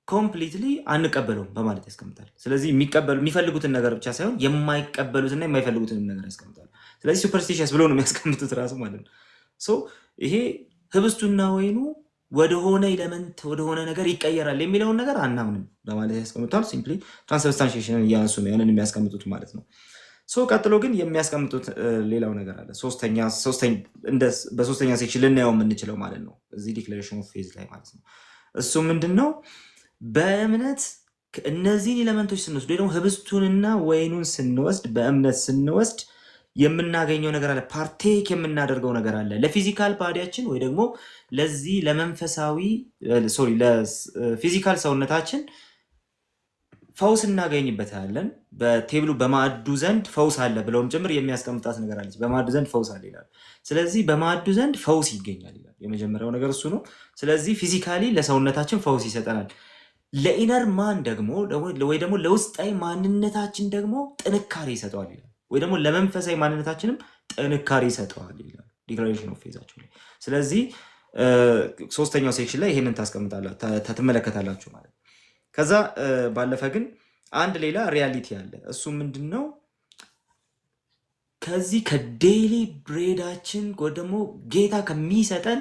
ኮምፕሊትሊ አንቀበለውም በማለት ያስቀምጣል። ስለዚህ የሚፈልጉትን ነገር ብቻ ሳይሆን የማይቀበሉትና የማይፈልጉትን ነገር ያስቀምጣል። ስለዚህ ሱፐርስቲሽየስ ብሎ ነው የሚያስቀምጡት ራሱ ማለት ነው። ይሄ ህብስቱና ወይኑ ወደሆነ ኢለመንት ወደሆነ ነገር ይቀየራል የሚለውን ነገር አናምንም በማለት ያስቀምጣል። ሲምፕሊ ትራንስብስታንሺዬሽንን እያነሱ ነው ያንን የሚያስቀምጡት ማለት ነው። ቀጥሎ ግን የሚያስቀምጡት ሌላው ነገር አለ። በሶስተኛ ሴክሽን ልናየው የምንችለው ማለት ነው እዚህ ዲክላሬሽን ኦፍ ፌዝ ላይ ማለት ነው። እሱ ምንድን ነው? በእምነት እነዚህን ኤሌመንቶች ስንወስድ ወይ ደግሞ ህብስቱንና ወይኑን ስንወስድ በእምነት ስንወስድ የምናገኘው ነገር አለ። ፓርቴክ የምናደርገው ነገር አለ። ለፊዚካል ባዲያችን ወይ ደግሞ ለዚህ ለፊዚካል ሰውነታችን ፈውስ እናገኝበታለን። በቴብሉ በማዕዱ ዘንድ ፈውስ አለ ብለውም ጭምር የሚያስቀምጣት ነገር አለች። በማዕዱ ዘንድ ፈውስ አለ ይላል። ስለዚህ በማዕዱ ዘንድ ፈውስ ይገኛል ይላል። የመጀመሪያው ነገር እሱ ነው። ስለዚህ ፊዚካሊ ለሰውነታችን ፈውስ ይሰጠናል። ለኢነር ማን ደግሞ ወይ ደግሞ ለውስጣዊ ማንነታችን ደግሞ ጥንካሬ ይሰጠዋል ይላል። ወይ ደግሞ ለመንፈሳዊ ማንነታችንም ጥንካሬ ይሰጠዋል ይላል ዲክላሬሽን ኦፍ ፌዛቸው ላይ። ስለዚህ ሶስተኛው ሴክሽን ላይ ይሄንን ትመለከታላችሁ ማለት ነው። ከዛ ባለፈ ግን አንድ ሌላ ሪያሊቲ አለ። እሱ ምንድን ነው? ከዚህ ከዴይሊ ብሬዳችን ወይ ደግሞ ጌታ ከሚሰጠን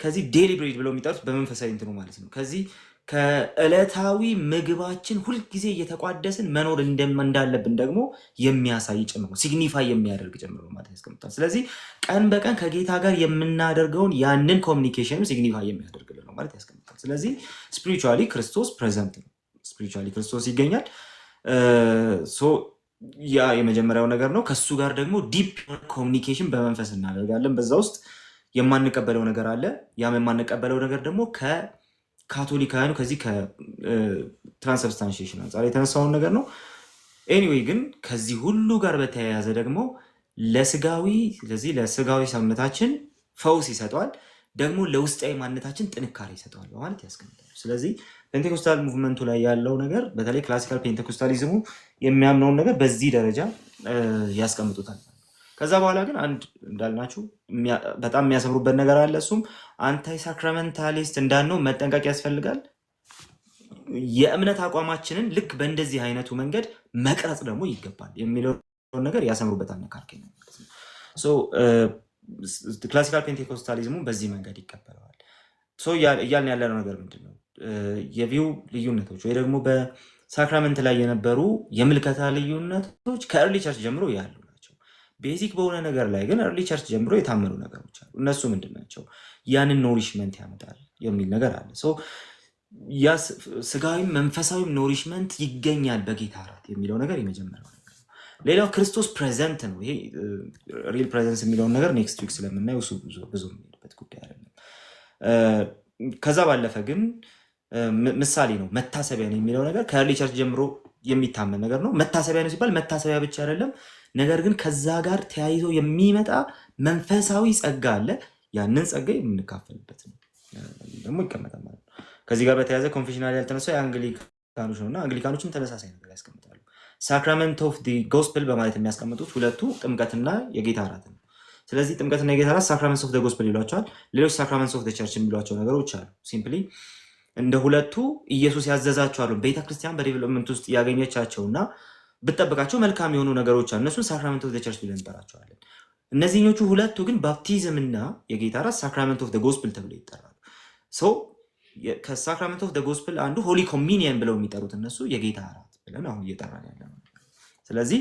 ከዚህ ዴይሊ ብሬድ ብለው የሚጠሩት በመንፈሳዊ እንትኑ ማለት ነው። ከዚህ ከዕለታዊ ምግባችን ሁልጊዜ እየተቋደስን መኖር እንዳለብን ደግሞ የሚያሳይ ጭምር ነው፣ ሲግኒፋይ የሚያደርግ ጭምር ነው ማለት ያስቀምጣል። ስለዚህ ቀን በቀን ከጌታ ጋር የምናደርገውን ያንን ኮሚኒኬሽን ሲግኒፋይ የሚያደርግልን ነው ማለት ያስቀምጣል። ስለዚህ ስፒሪቹዋሊ ክርስቶስ ፕሬዘንት ነው፣ ስፒሪቹዋሊ ክርስቶስ ይገኛል። ያ የመጀመሪያው ነገር ነው። ከሱ ጋር ደግሞ ዲፕ ኮሚኒኬሽን በመንፈስ እናደርጋለን። በዛ ውስጥ የማንቀበለው ነገር አለ። ያም የማንቀበለው ነገር ደግሞ ካቶሊካውያኑ ከዚህ ከትራንስብስታንሺዬሽን አንጻር የተነሳውን ነገር ነው። ኤኒዌይ ግን ከዚህ ሁሉ ጋር በተያያዘ ደግሞ ለስጋዊ ሰውነታችን ፈውስ ይሰጠዋል፣ ደግሞ ለውስጣዊ ማንነታችን ጥንካሬ ይሰጠዋል በማለት ያስቀምጣል። ስለዚህ ፔንቴኮስታል ሙቭመንቱ ላይ ያለው ነገር በተለይ ክላሲካል ፔንቴኮስታሊዝሙ የሚያምነውን ነገር በዚህ ደረጃ ያስቀምጡታል። ከዛ በኋላ ግን አንድ እንዳልናችሁ በጣም የሚያሰምሩበት ነገር አለ። እሱም አንታይ ሳክራመንታሊስት እንዳንሆን መጠንቀቅ ያስፈልጋል። የእምነት አቋማችንን ልክ በእንደዚህ አይነቱ መንገድ መቅረጽ ደግሞ ይገባል የሚለውን ነገር ያሰምሩበታል። ነካርኬ ነው ክላሲካል ፔንቴኮስታሊዝሙ በዚህ መንገድ ይቀበለዋል። እያልን ያለነው ነገር ምንድን ነው? የቪው ልዩነቶች ወይ ደግሞ በሳክራመንት ላይ የነበሩ የምልከታ ልዩነቶች ከእርሊ ቸርች ጀምሮ ያሉ ናቸው። ቤዚክ በሆነ ነገር ላይ ግን እርሊ ቸርች ጀምሮ የታመኑ ነገሮች አሉ። እነሱ ምንድን ናቸው? ያንን ኖሪሽመንት ያመጣል የሚል ነገር አለ። ያ ስጋዊም መንፈሳዊም ኖሪሽመንት ይገኛል በጌታ እራት የሚለው ነገር የመጀመሪያው ነገር ነው። ሌላው ክርስቶስ ፕሬዘንት ነው። ይሄ ሪል ፕሬዘንስ የሚለውን ነገር ኔክስት ዊክ ስለምናየው ብዙ የሚሄድበት ጉዳይ አይደለም። ከዛ ባለፈ ግን ምሳሌ ነው፣ መታሰቢያ ነው የሚለው ነገር ከእርሊ ቸርች ጀምሮ የሚታመን ነገር ነው። መታሰቢያ ነው ሲባል መታሰቢያ ብቻ አይደለም፣ ነገር ግን ከዛ ጋር ተያይዞ የሚመጣ መንፈሳዊ ጸጋ አለ። ያንን ጸጋ የምንካፈልበት ነው ደግሞ ይቀመጣል ማለት ነው። ከዚህ ጋር በተያያዘ ኮንፌሽናል ያልተነሳው የአንግሊካኖች ነው እና አንግሊካኖችም ተመሳሳይ ነገር ያስቀምጣሉ። ሳክራመንት ኦፍ ዲ ጎስፕል በማለት የሚያስቀምጡት ሁለቱ ጥምቀትና የጌታ እራት ነው። ስለዚህ ጥምቀትና የጌታ እራት ሳክራመንትስ ኦፍ ዘ ጎስፐል ይሏቸዋል። ሌሎች ሳክራመንትስ ኦፍ ዘ ቸርች የሚሏቸው ነገሮች አሉ። ሲምፕሊ እንደ ሁለቱ ኢየሱስ ያዘዛቸው አሉ። ቤተክርስቲያን በዴቨሎፕመንት ውስጥ ያገኘቻቸውና ብትጠብቃቸው መልካም የሆኑ ነገሮች አሉ። እነሱን ሳክራመንት ኦፍ ዘ ቸርች ብለን እንጠራቸዋለን። እነዚህኞቹ ሁለቱ ግን ባፕቲዝም እና የጌታ እራት ሳክራመንት ኦፍ ዘ ጎስፐል ተብለው ይጠራሉ። ከሳክራመንት ኦፍ ዘ ጎስፐል አንዱ ሆሊ ኮሚኒየን ብለው የሚጠሩት እነሱ የጌታ እራት ብለን አሁን እየጠራን ያለ ነው። ስለዚህ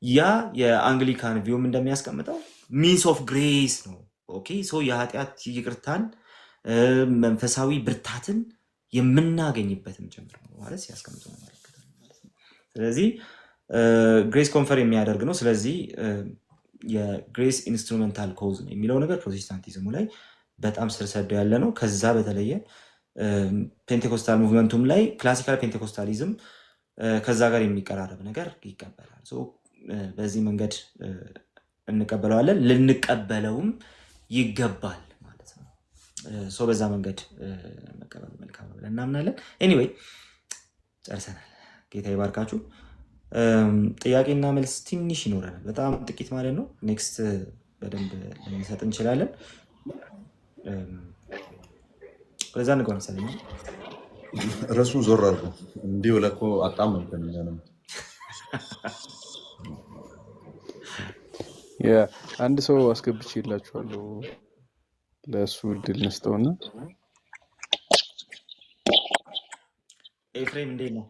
ያ የአንግሊካን ቪውም እንደሚያስቀምጠው ሚንስ ኦፍ ግሬስ ነው። ኦኬ የኃጢአት ይቅርታን መንፈሳዊ ብርታትን የምናገኝበትም ጭምር ነው ማለት ሲያስቀምጡ ነው ማለት ነው። ስለዚህ ግሬስ ኮንፈር የሚያደርግ ነው። ስለዚህ የግሬስ ኢንስትሩሜንታል ኮዝ ነው የሚለው ነገር ፕሮቴስታንቲዝሙ ላይ በጣም ስር ሰዶ ያለ ነው። ከዛ በተለየ ፔንቴኮስታል ሙቭመንቱም ላይ ክላሲካል ፔንቴኮስታሊዝም ከዛ ጋር የሚቀራረብ ነገር ይቀበላል። በዚህ መንገድ እንቀበለዋለን፣ ልንቀበለውም ይገባል ማለት ነው። በዛ መንገድ መቀበሉ መልካም ነው ብለን እናምናለን። ኤኒዌይ ጨርሰናል። ጌታ ይባርካችሁ። ጥያቄና መልስ ትንሽ ይኖረናል፣ በጣም ጥቂት ማለት ነው። ኔክስት በደንብ ልንሰጥ እንችላለን። ወደዛ እንግባ መሰለኝ። ረሱን ዞር አድርጎ እንዲህ ብለህ እኮ አጣም ነው። አንድ ሰው አስገብቼ ይላችኋለሁ፣ ለእሱ እድል ነስጠውና። ኤፍሬም እንዴት ነው?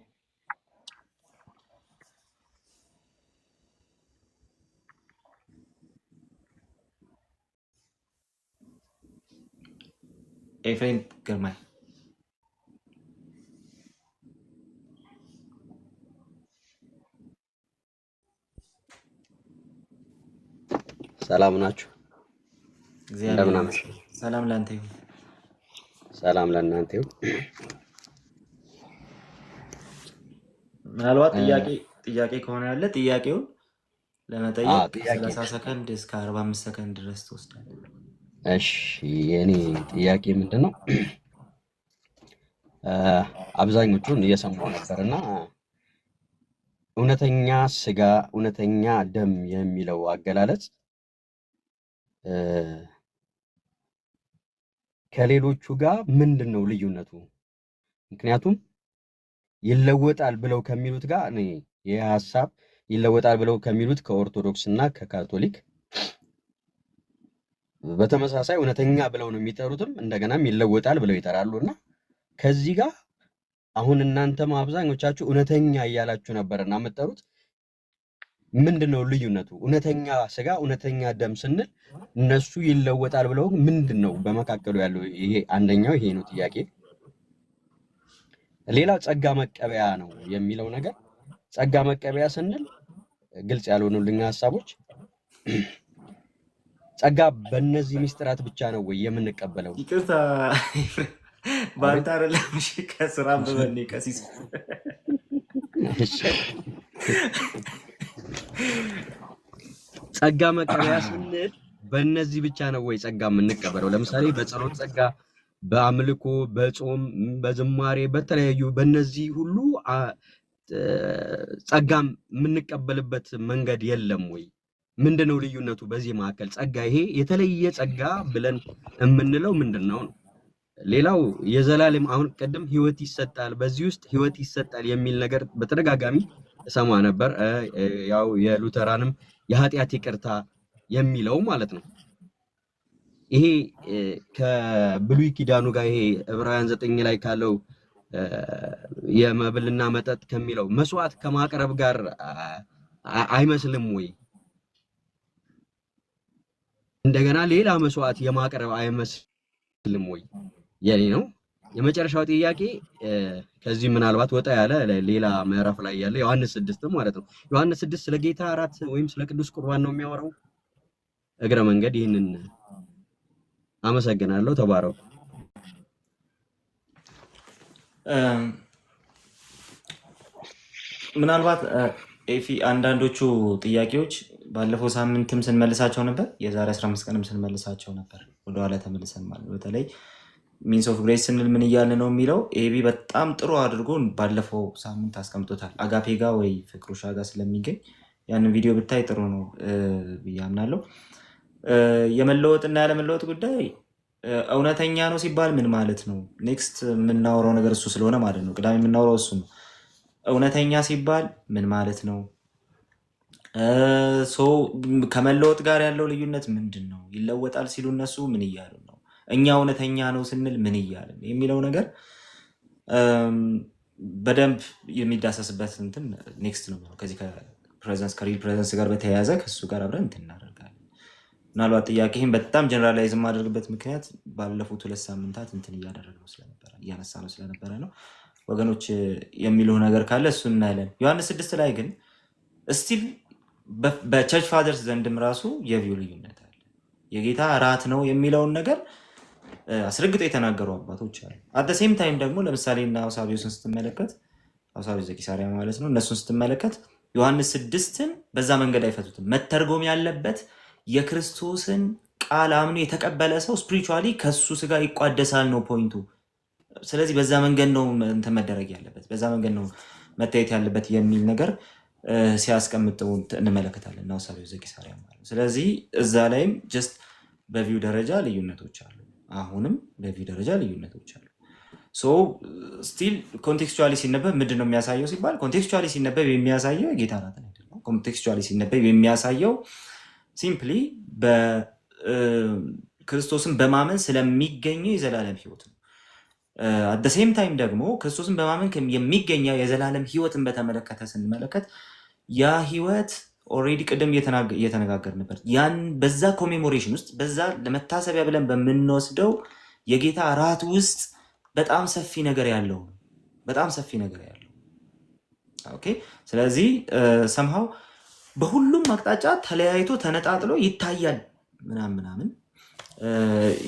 ኤፍሬም ግርማይ ሰላም ናችሁ? ሰላም ለአንተ ይሁን። ሰላም ለእናንተ ይሁን። ምናልባት ጥያቄ ከሆነ ያለ ጥያቄውን ለመጠየቅ 30 ሰከንድ እስከ 45 ሰከንድ ድረስ ትወስዳለህ። እሺ፣ የኔ ጥያቄ ምንድን ነው? አብዛኞቹን እየሰማሁ ነበርና እውነተኛ ስጋ እውነተኛ ደም የሚለው አገላለጽ ከሌሎቹ ጋር ምንድን ነው ልዩነቱ? ምክንያቱም ይለወጣል ብለው ከሚሉት ጋር እኔ ይህ ሀሳብ ይለወጣል ብለው ከሚሉት ከኦርቶዶክስ እና ከካቶሊክ በተመሳሳይ እውነተኛ ብለው ነው የሚጠሩትም እንደገናም ይለወጣል ብለው ይጠራሉ። እና ከዚህ ጋር አሁን እናንተም አብዛኞቻችሁ እውነተኛ እያላችሁ ነበርና የምትጠሩት ምንድን ነው ልዩነቱ? እውነተኛ ስጋ እውነተኛ ደም ስንል እነሱ ይለወጣል ብለው ምንድን ነው በመካከሉ ያለው? ይሄ አንደኛው ይሄ ነው ጥያቄ። ሌላው ጸጋ መቀበያ ነው የሚለው ነገር፣ ጸጋ መቀበያ ስንል ግልጽ ያልሆኑልኝ ሀሳቦች፣ ጸጋ በእነዚህ ሚስጥራት ብቻ ነው ወይ የምንቀበለው? ይቅርታ በአንተ አይደለም ከስራ በበኔ ቀሲስ ጸጋ መቀበያ ስንል በእነዚህ ብቻ ነው ወይ ጸጋ የምንቀበለው? ለምሳሌ በጸሎት ጸጋ፣ በአምልኮ፣ በጾም፣ በዝማሬ፣ በተለያዩ በእነዚህ ሁሉ ጸጋ የምንቀበልበት መንገድ የለም ወይ? ምንድነው ልዩነቱ በዚህ መካከል? ጸጋ ይሄ የተለየ ጸጋ ብለን የምንለው ምንድነው ነው? ሌላው የዘላለም አሁን ቀደም ህይወት ይሰጣል፣ በዚህ ውስጥ ህይወት ይሰጣል የሚል ነገር በተደጋጋሚ እሰማ ነበር። ያው የሉተራንም የኃጢአት ይቅርታ የሚለው ማለት ነው። ይሄ ከብሉይ ኪዳኑ ጋር ይሄ ዕብራውያን 9 ላይ ካለው የመብልና መጠጥ ከሚለው መስዋዕት ከማቅረብ ጋር አይመስልም ወይ? እንደገና ሌላ መስዋዕት የማቅረብ አይመስልም ወይ? የኔ ነው። የመጨረሻው ጥያቄ ከዚህ ምናልባት ወጣ ያለ ሌላ ምዕራፍ ላይ ያለ ዮሐንስ 6 ማለት ነው። ዮሐንስ 6 ስለ ጌታ እራት ወይም ስለ ቅዱስ ቁርባን ነው የሚያወራው። እግረ መንገድ ይህንን አመሰግናለሁ። ተባረው። ምናልባት ኤፊ አንዳንዶቹ ጥያቄዎች ባለፈው ሳምንትም ስንመልሳቸው ነበር፣ የዛሬ 15 ቀንም ስንመልሳቸው ነበር። ወደኋላ ተመልሰን ማለት በተለይ ሚንስ ኦፍ ግሬስ ስንል ምን እያለ ነው የሚለው ኤቢ በጣም ጥሩ አድርጎ ባለፈው ሳምንት አስቀምጦታል። አጋፔ ጋር ወይ ፍቅሩሻ ጋር ስለሚገኝ ያንን ቪዲዮ ብታይ ጥሩ ነው ብዬ አምናለሁ። የመለወጥና ያለመለወጥ ጉዳይ እውነተኛ ነው ሲባል ምን ማለት ነው? ኔክስት የምናወራው ነገር እሱ ስለሆነ ማለት ነው። ቅዳሜ የምናወራው እሱ ነው። እውነተኛ ሲባል ምን ማለት ነው? ከመለወጥ ጋር ያለው ልዩነት ምንድን ነው? ይለወጣል ሲሉ እነሱ ምን እያሉ ነው? እኛ እውነተኛ ነው ስንል ምን እያልን የሚለው ነገር በደንብ የሚዳሰስበት እንትን ኔክስት ነው። ከዚህ ከሪል ፕሬዘንስ ጋር በተያያዘ ከሱ ጋር አብረን እንትን እናደርጋለን። ምናልባት ጥያቄህን በጣም ጀነራላይዝ የማደርግበት ምክንያት ባለፉት 2 ሳምንታት እንትን እያደረግነው ስለነበረ እያነሳ ነው ስለነበረ ነው። ወገኖች የሚለው ነገር ካለ እሱ እናያለን። ዮሐንስ 6 ላይ ግን ስቲል በቸርች ፋዘርስ ዘንድም ራሱ የቪው ልዩነት አለ። የጌታ እራት ነው የሚለውን ነገር አስረግጠው የተናገሩ አባቶች አሉ። አት ሴም ታይም ደግሞ ለምሳሌ እና አውሳቢዮስን ስትመለከት አውሳቢዮስ ዘቂሳርያ ማለት ነው እነሱን ስትመለከት ዮሐንስ 6ን በዛ መንገድ አይፈቱትም። መተርጎም ያለበት የክርስቶስን ቃል አምኖ የተቀበለ ሰው ስፒሪቹዋሊ ከሱ ስጋ ይቋደሳል ነው ፖይንቱ። ስለዚህ በዛ መንገድ ነው እንትን መደረግ ያለበት፣ በዛ መንገድ ነው መታየት ያለበት የሚል ነገር ሲያስቀምጠው እንመለከታለን እና አውሳቢዮስ ዘቂሳርያ ማለት ነው። ስለዚህ እዛ ላይም ጀስት በቪው ደረጃ ልዩነቶች አሉ። አሁንም በቪው ደረጃ ልዩነቶች አሉ። ስቲል ኮንቴክስቹዋሊ ሲነበብ ምንድን ነው የሚያሳየው ሲባል ኮንቴክስቹዋሊ ሲነበብ የሚያሳየው የጌታ እራት አይደለም። ኮንቴክስቹዋሊ ሲነበብ የሚያሳየው ሲምፕሊ በክርስቶስን በማመን ስለሚገኘው የዘላለም ሕይወት ነው። አት ሴም ታይም ደግሞ ክርስቶስን በማመን የሚገኘው የዘላለም ሕይወትን በተመለከተ ስንመለከት ያ ሕይወት ኦልሬዲ ቅድም እየተነጋገር ነበር። ያን በዛ ኮሜሞሬሽን ውስጥ በዛ ለመታሰቢያ ብለን በምንወስደው የጌታ እራት ውስጥ በጣም ሰፊ ነገር ያለው በጣም ሰፊ ነገር ያለው ኦኬ። ስለዚህ ሰምሃው በሁሉም አቅጣጫ ተለያይቶ ተነጣጥሎ ይታያል ምናምን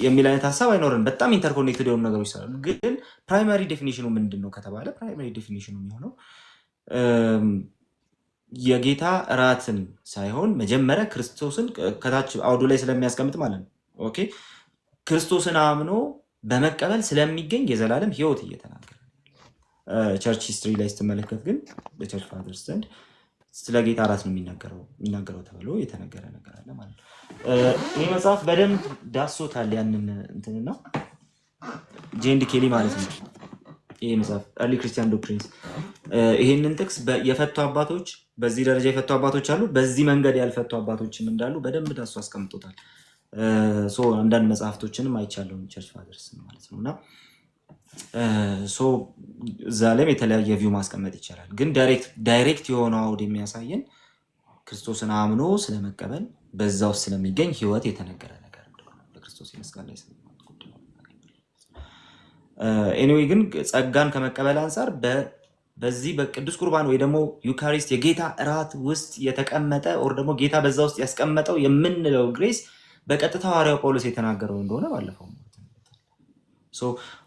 የሚል አይነት ሀሳብ አይኖርም። በጣም ኢንተርኮኔክትድ የሆኑ ነገሮች ይሰራሉ። ግን ፕራይማሪ ዴፊኒሽኑ ምንድን ነው ከተባለ ፕራይማሪ ዴፊኒሽኑ የሚሆነው የጌታ እራትን ሳይሆን መጀመሪያ ክርስቶስን ከታች አውዱ ላይ ስለሚያስቀምጥ ማለት ነው። ኦኬ ክርስቶስን አምኖ በመቀበል ስለሚገኝ የዘላለም ሕይወት እየተናገረ ቸርች ሂስትሪ ላይ ስትመለከት ግን በቸርች ፋዘርስ ዘንድ ስለ ጌታ እራት ነው የሚናገረው ተብሎ የተነገረ ነገር አለ ማለት ነው። ይህ መጽሐፍ በደንብ ዳሶታል ያንን እንትንና ጄንድ ኬሊ ማለት ነው። ይህ መጽሐፍ ኤርሊ ክርስቲያን ዶክትሪንስ ይሄንን ጥቅስ የፈቱ አባቶች በዚህ ደረጃ የፈቱ አባቶች አሉ፣ በዚህ መንገድ ያልፈቱ አባቶችም እንዳሉ በደንብ ዳሶ አስቀምጦታል። አንዳንድ መጽሐፍቶችንም አይቻለሁ ቸርች ፋዘርስ ማለት ነው። እና እዛ ላይም የተለያየ ቪው ማስቀመጥ ይቻላል። ግን ዳይሬክት የሆነው አውድ የሚያሳየን ክርስቶስን አምኖ ስለመቀበል በዛ ውስጥ ስለሚገኝ ሕይወት የተነገረ ነገር እንደሆነ በክርስቶስ የመስቀል ላይ ኤኒዌይ ግን ጸጋን ከመቀበል አንጻር በዚህ በቅዱስ ቁርባን ወይ ደግሞ ዩካሪስት የጌታ እራት ውስጥ የተቀመጠ ኦር ደግሞ ጌታ በዛ ውስጥ ያስቀመጠው የምንለው ግሬስ በቀጥታ ሐዋርያው ጳውሎስ የተናገረው እንደሆነ ባለፈው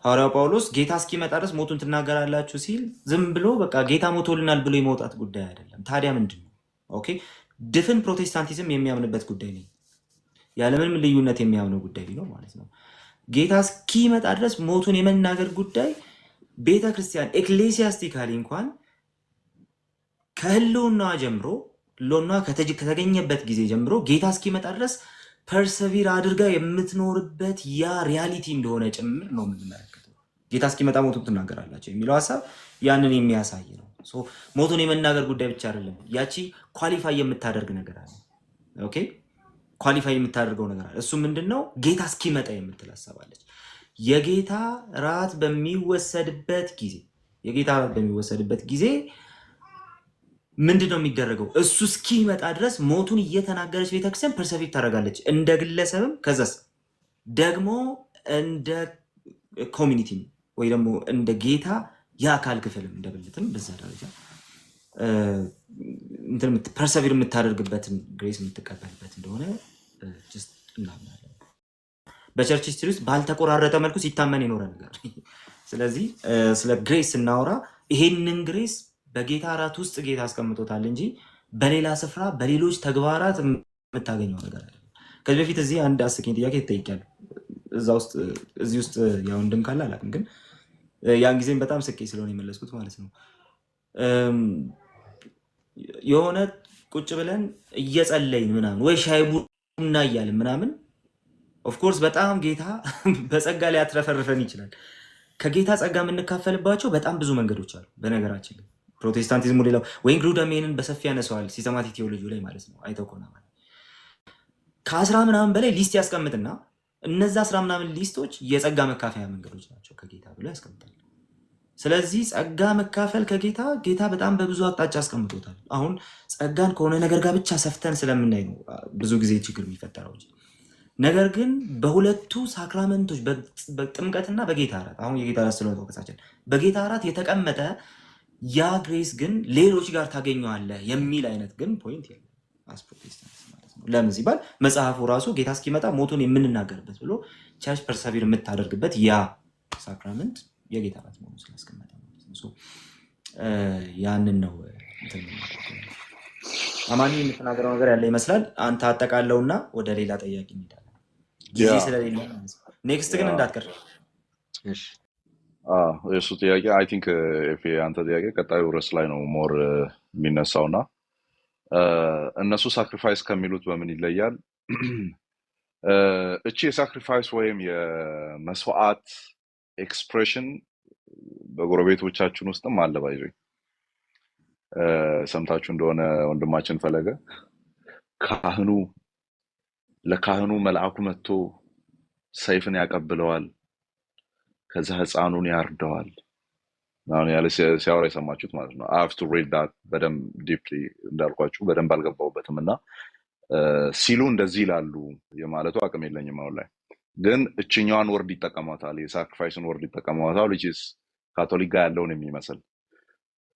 ሐዋርያው ጳውሎስ ጌታ እስኪመጣ ድረስ ሞቱን ትናገራላችሁ ሲል ዝም ብሎ በቃ ጌታ ሞቶልናል ብሎ የመውጣት ጉዳይ አይደለም። ታዲያ ምንድን ነው? ኦኬ ድፍን ፕሮቴስታንቲዝም የሚያምንበት ጉዳይ ነው። ያለምንም ልዩነት የሚያምነው ጉዳይ ነው ማለት ነው። ጌታ እስኪመጣ ድረስ ሞቱን የመናገር ጉዳይ ቤተ ክርስቲያን ኤክሌሲያስቲካሊ እንኳን ከህልውና ጀምሮ ህልውና ከተገኘበት ጊዜ ጀምሮ ጌታ እስኪመጣ ድረስ ፐርሰቪር አድርጋ የምትኖርበት ያ ሪያሊቲ እንደሆነ ጭምር ነው የምንመለከተው። ጌታ እስኪመጣ ሞቱን ትናገራላቸው የሚለው ሀሳብ ያንን የሚያሳይ ነው። ሞቱን የመናገር ጉዳይ ብቻ አይደለም። ያቺ ኳሊፋይ የምታደርግ ነገር አለ። ኦኬ ኳሊፋይ የምታደርገው ነገር አለ። እሱ ምንድነው? ጌታ እስኪመጣ የምትል ሀሳብ አለች። የጌታ እራት በሚወሰድበት ጊዜ ምንድነው የሚደረገው? እሱ እስኪመጣ ድረስ ሞቱን እየተናገረች ቤተክርስቲያን ፐርሰቪቭ ታደርጋለች፣ እንደ ግለሰብም ከዛስ ደግሞ እንደ ኮሚኒቲ ወይ ደግሞ እንደ ጌታ የአካል ክፍልም እንደ ብልትም በዛ ደረጃ ፐርሰቪር የምታደርግበትን ግሬስ የምትቀበልበት እንደሆነ እናምናለን። በቸርች ሂስትሪ ውስጥ ባልተቆራረጠ መልኩ ሲታመን የኖረ ነገር። ስለዚህ ስለ ግሬስ ስናወራ ይሄንን ግሬስ በጌታ እራት ውስጥ ጌታ አስቀምጦታል እንጂ በሌላ ስፍራ በሌሎች ተግባራት የምታገኘው ነገር አይደለም። ከዚህ በፊት እዚህ አንድ አስቂኝ ጥያቄ ትጠይቂያለሁ። እዚህ ውስጥ ያው ወንድም ካለ አላውቅም፣ ግን ያን ጊዜም በጣም ስቄ ስለሆነ የመለስኩት ማለት ነው። የሆነ ቁጭ ብለን እየጸለይን ምናምን ወይ ሻይ እና እያልን ምናምን ኦፍኮርስ በጣም ጌታ በጸጋ ላይ ያትረፈርፈን ይችላል። ከጌታ ጸጋ የምንካፈልባቸው በጣም ብዙ መንገዶች አሉ። በነገራችን ላይ ፕሮቴስታንቲዝሙ ሌላው ወይም ግሩደሜንን በሰፊ ያነሰዋል ሲስተማቲክ ቴዎሎጂ ላይ ማለት ነው። አይተው ከሆነ ማለት ከ10 ምናምን በላይ ሊስት ያስቀምጥና እነዛ 10 ምናምን ሊስቶች የጸጋ መካፈያ መንገዶች ናቸው ከጌታ ብሎ ያስቀምጣል። ስለዚህ ጸጋ መካፈል ከጌታ ጌታ በጣም በብዙ አቅጣጫ አስቀምጦታል። አሁን ጸጋን ከሆነ ነገር ጋር ብቻ ሰፍተን ስለምናይ ነው ብዙ ጊዜ ችግር የሚፈጠረው። ነገር ግን በሁለቱ ሳክራመንቶች በጥምቀትና በጌታ እራት አሁን የጌታ እራት ስለሆነ ፎከሳችን በጌታ እራት የተቀመጠ ያ ግሬስ ግን ሌሎች ጋር ታገኘዋለህ የሚል አይነት ግን ፖይንት የለም አስ ፕሮቴስታንት ማለት ነው። ለምን ሲባል መጽሐፉ ራሱ ጌታ እስኪመጣ ሞቱን የምንናገርበት ብሎ ቸርች ፐርሰቪር የምታደርግበት ያ ሳክራመንት የጌታ እራት መሆኑ ስላስቀመጠ ማለት ነው። ያንን ነው አማኒ የምትናገረው ነገር ያለ ይመስላል። አንተ አጠቃለውና ወደ ሌላ ጠያቂ እንሄዳለን። ጊዜ ስለሌለ ኔክስት ግን እንዳትቀር። እሺ የእሱ ጥያቄ አይ ቲንክ አንተ ጥያቄ ቀጣዩ ርዕስ ላይ ነው ሞር የሚነሳው እና እነሱ ሳክሪፋይስ ከሚሉት በምን ይለያል? እቺ የሳክሪፋይስ ወይም የመስዋዕት ኤክስፕሬሽን በጎረቤቶቻችን ውስጥም አለ። ባይዞ ሰምታችሁ እንደሆነ ወንድማችን ፈለገ ለካህኑ መልአኩ መጥቶ ሰይፍን ያቀብለዋል፣ ከዛ ህፃኑን ያርደዋል አሁን ያለ ሲያወራ የሰማችሁት ማለት ነው። I have to read that በደንብ ዲፕሊ እንዳልኳችሁ በደንብ አልገባሁበትም እና ሲሉ እንደዚህ ይላሉ የማለቱ አቅም የለኝም። አሁን ላይ ግን እችኛዋን ወርድ ይጠቀሟታል፣ የሳክሪፋይስን ወርድ ይጠቀሟታል which is ካቶሊክ ጋር ያለውን የሚመስል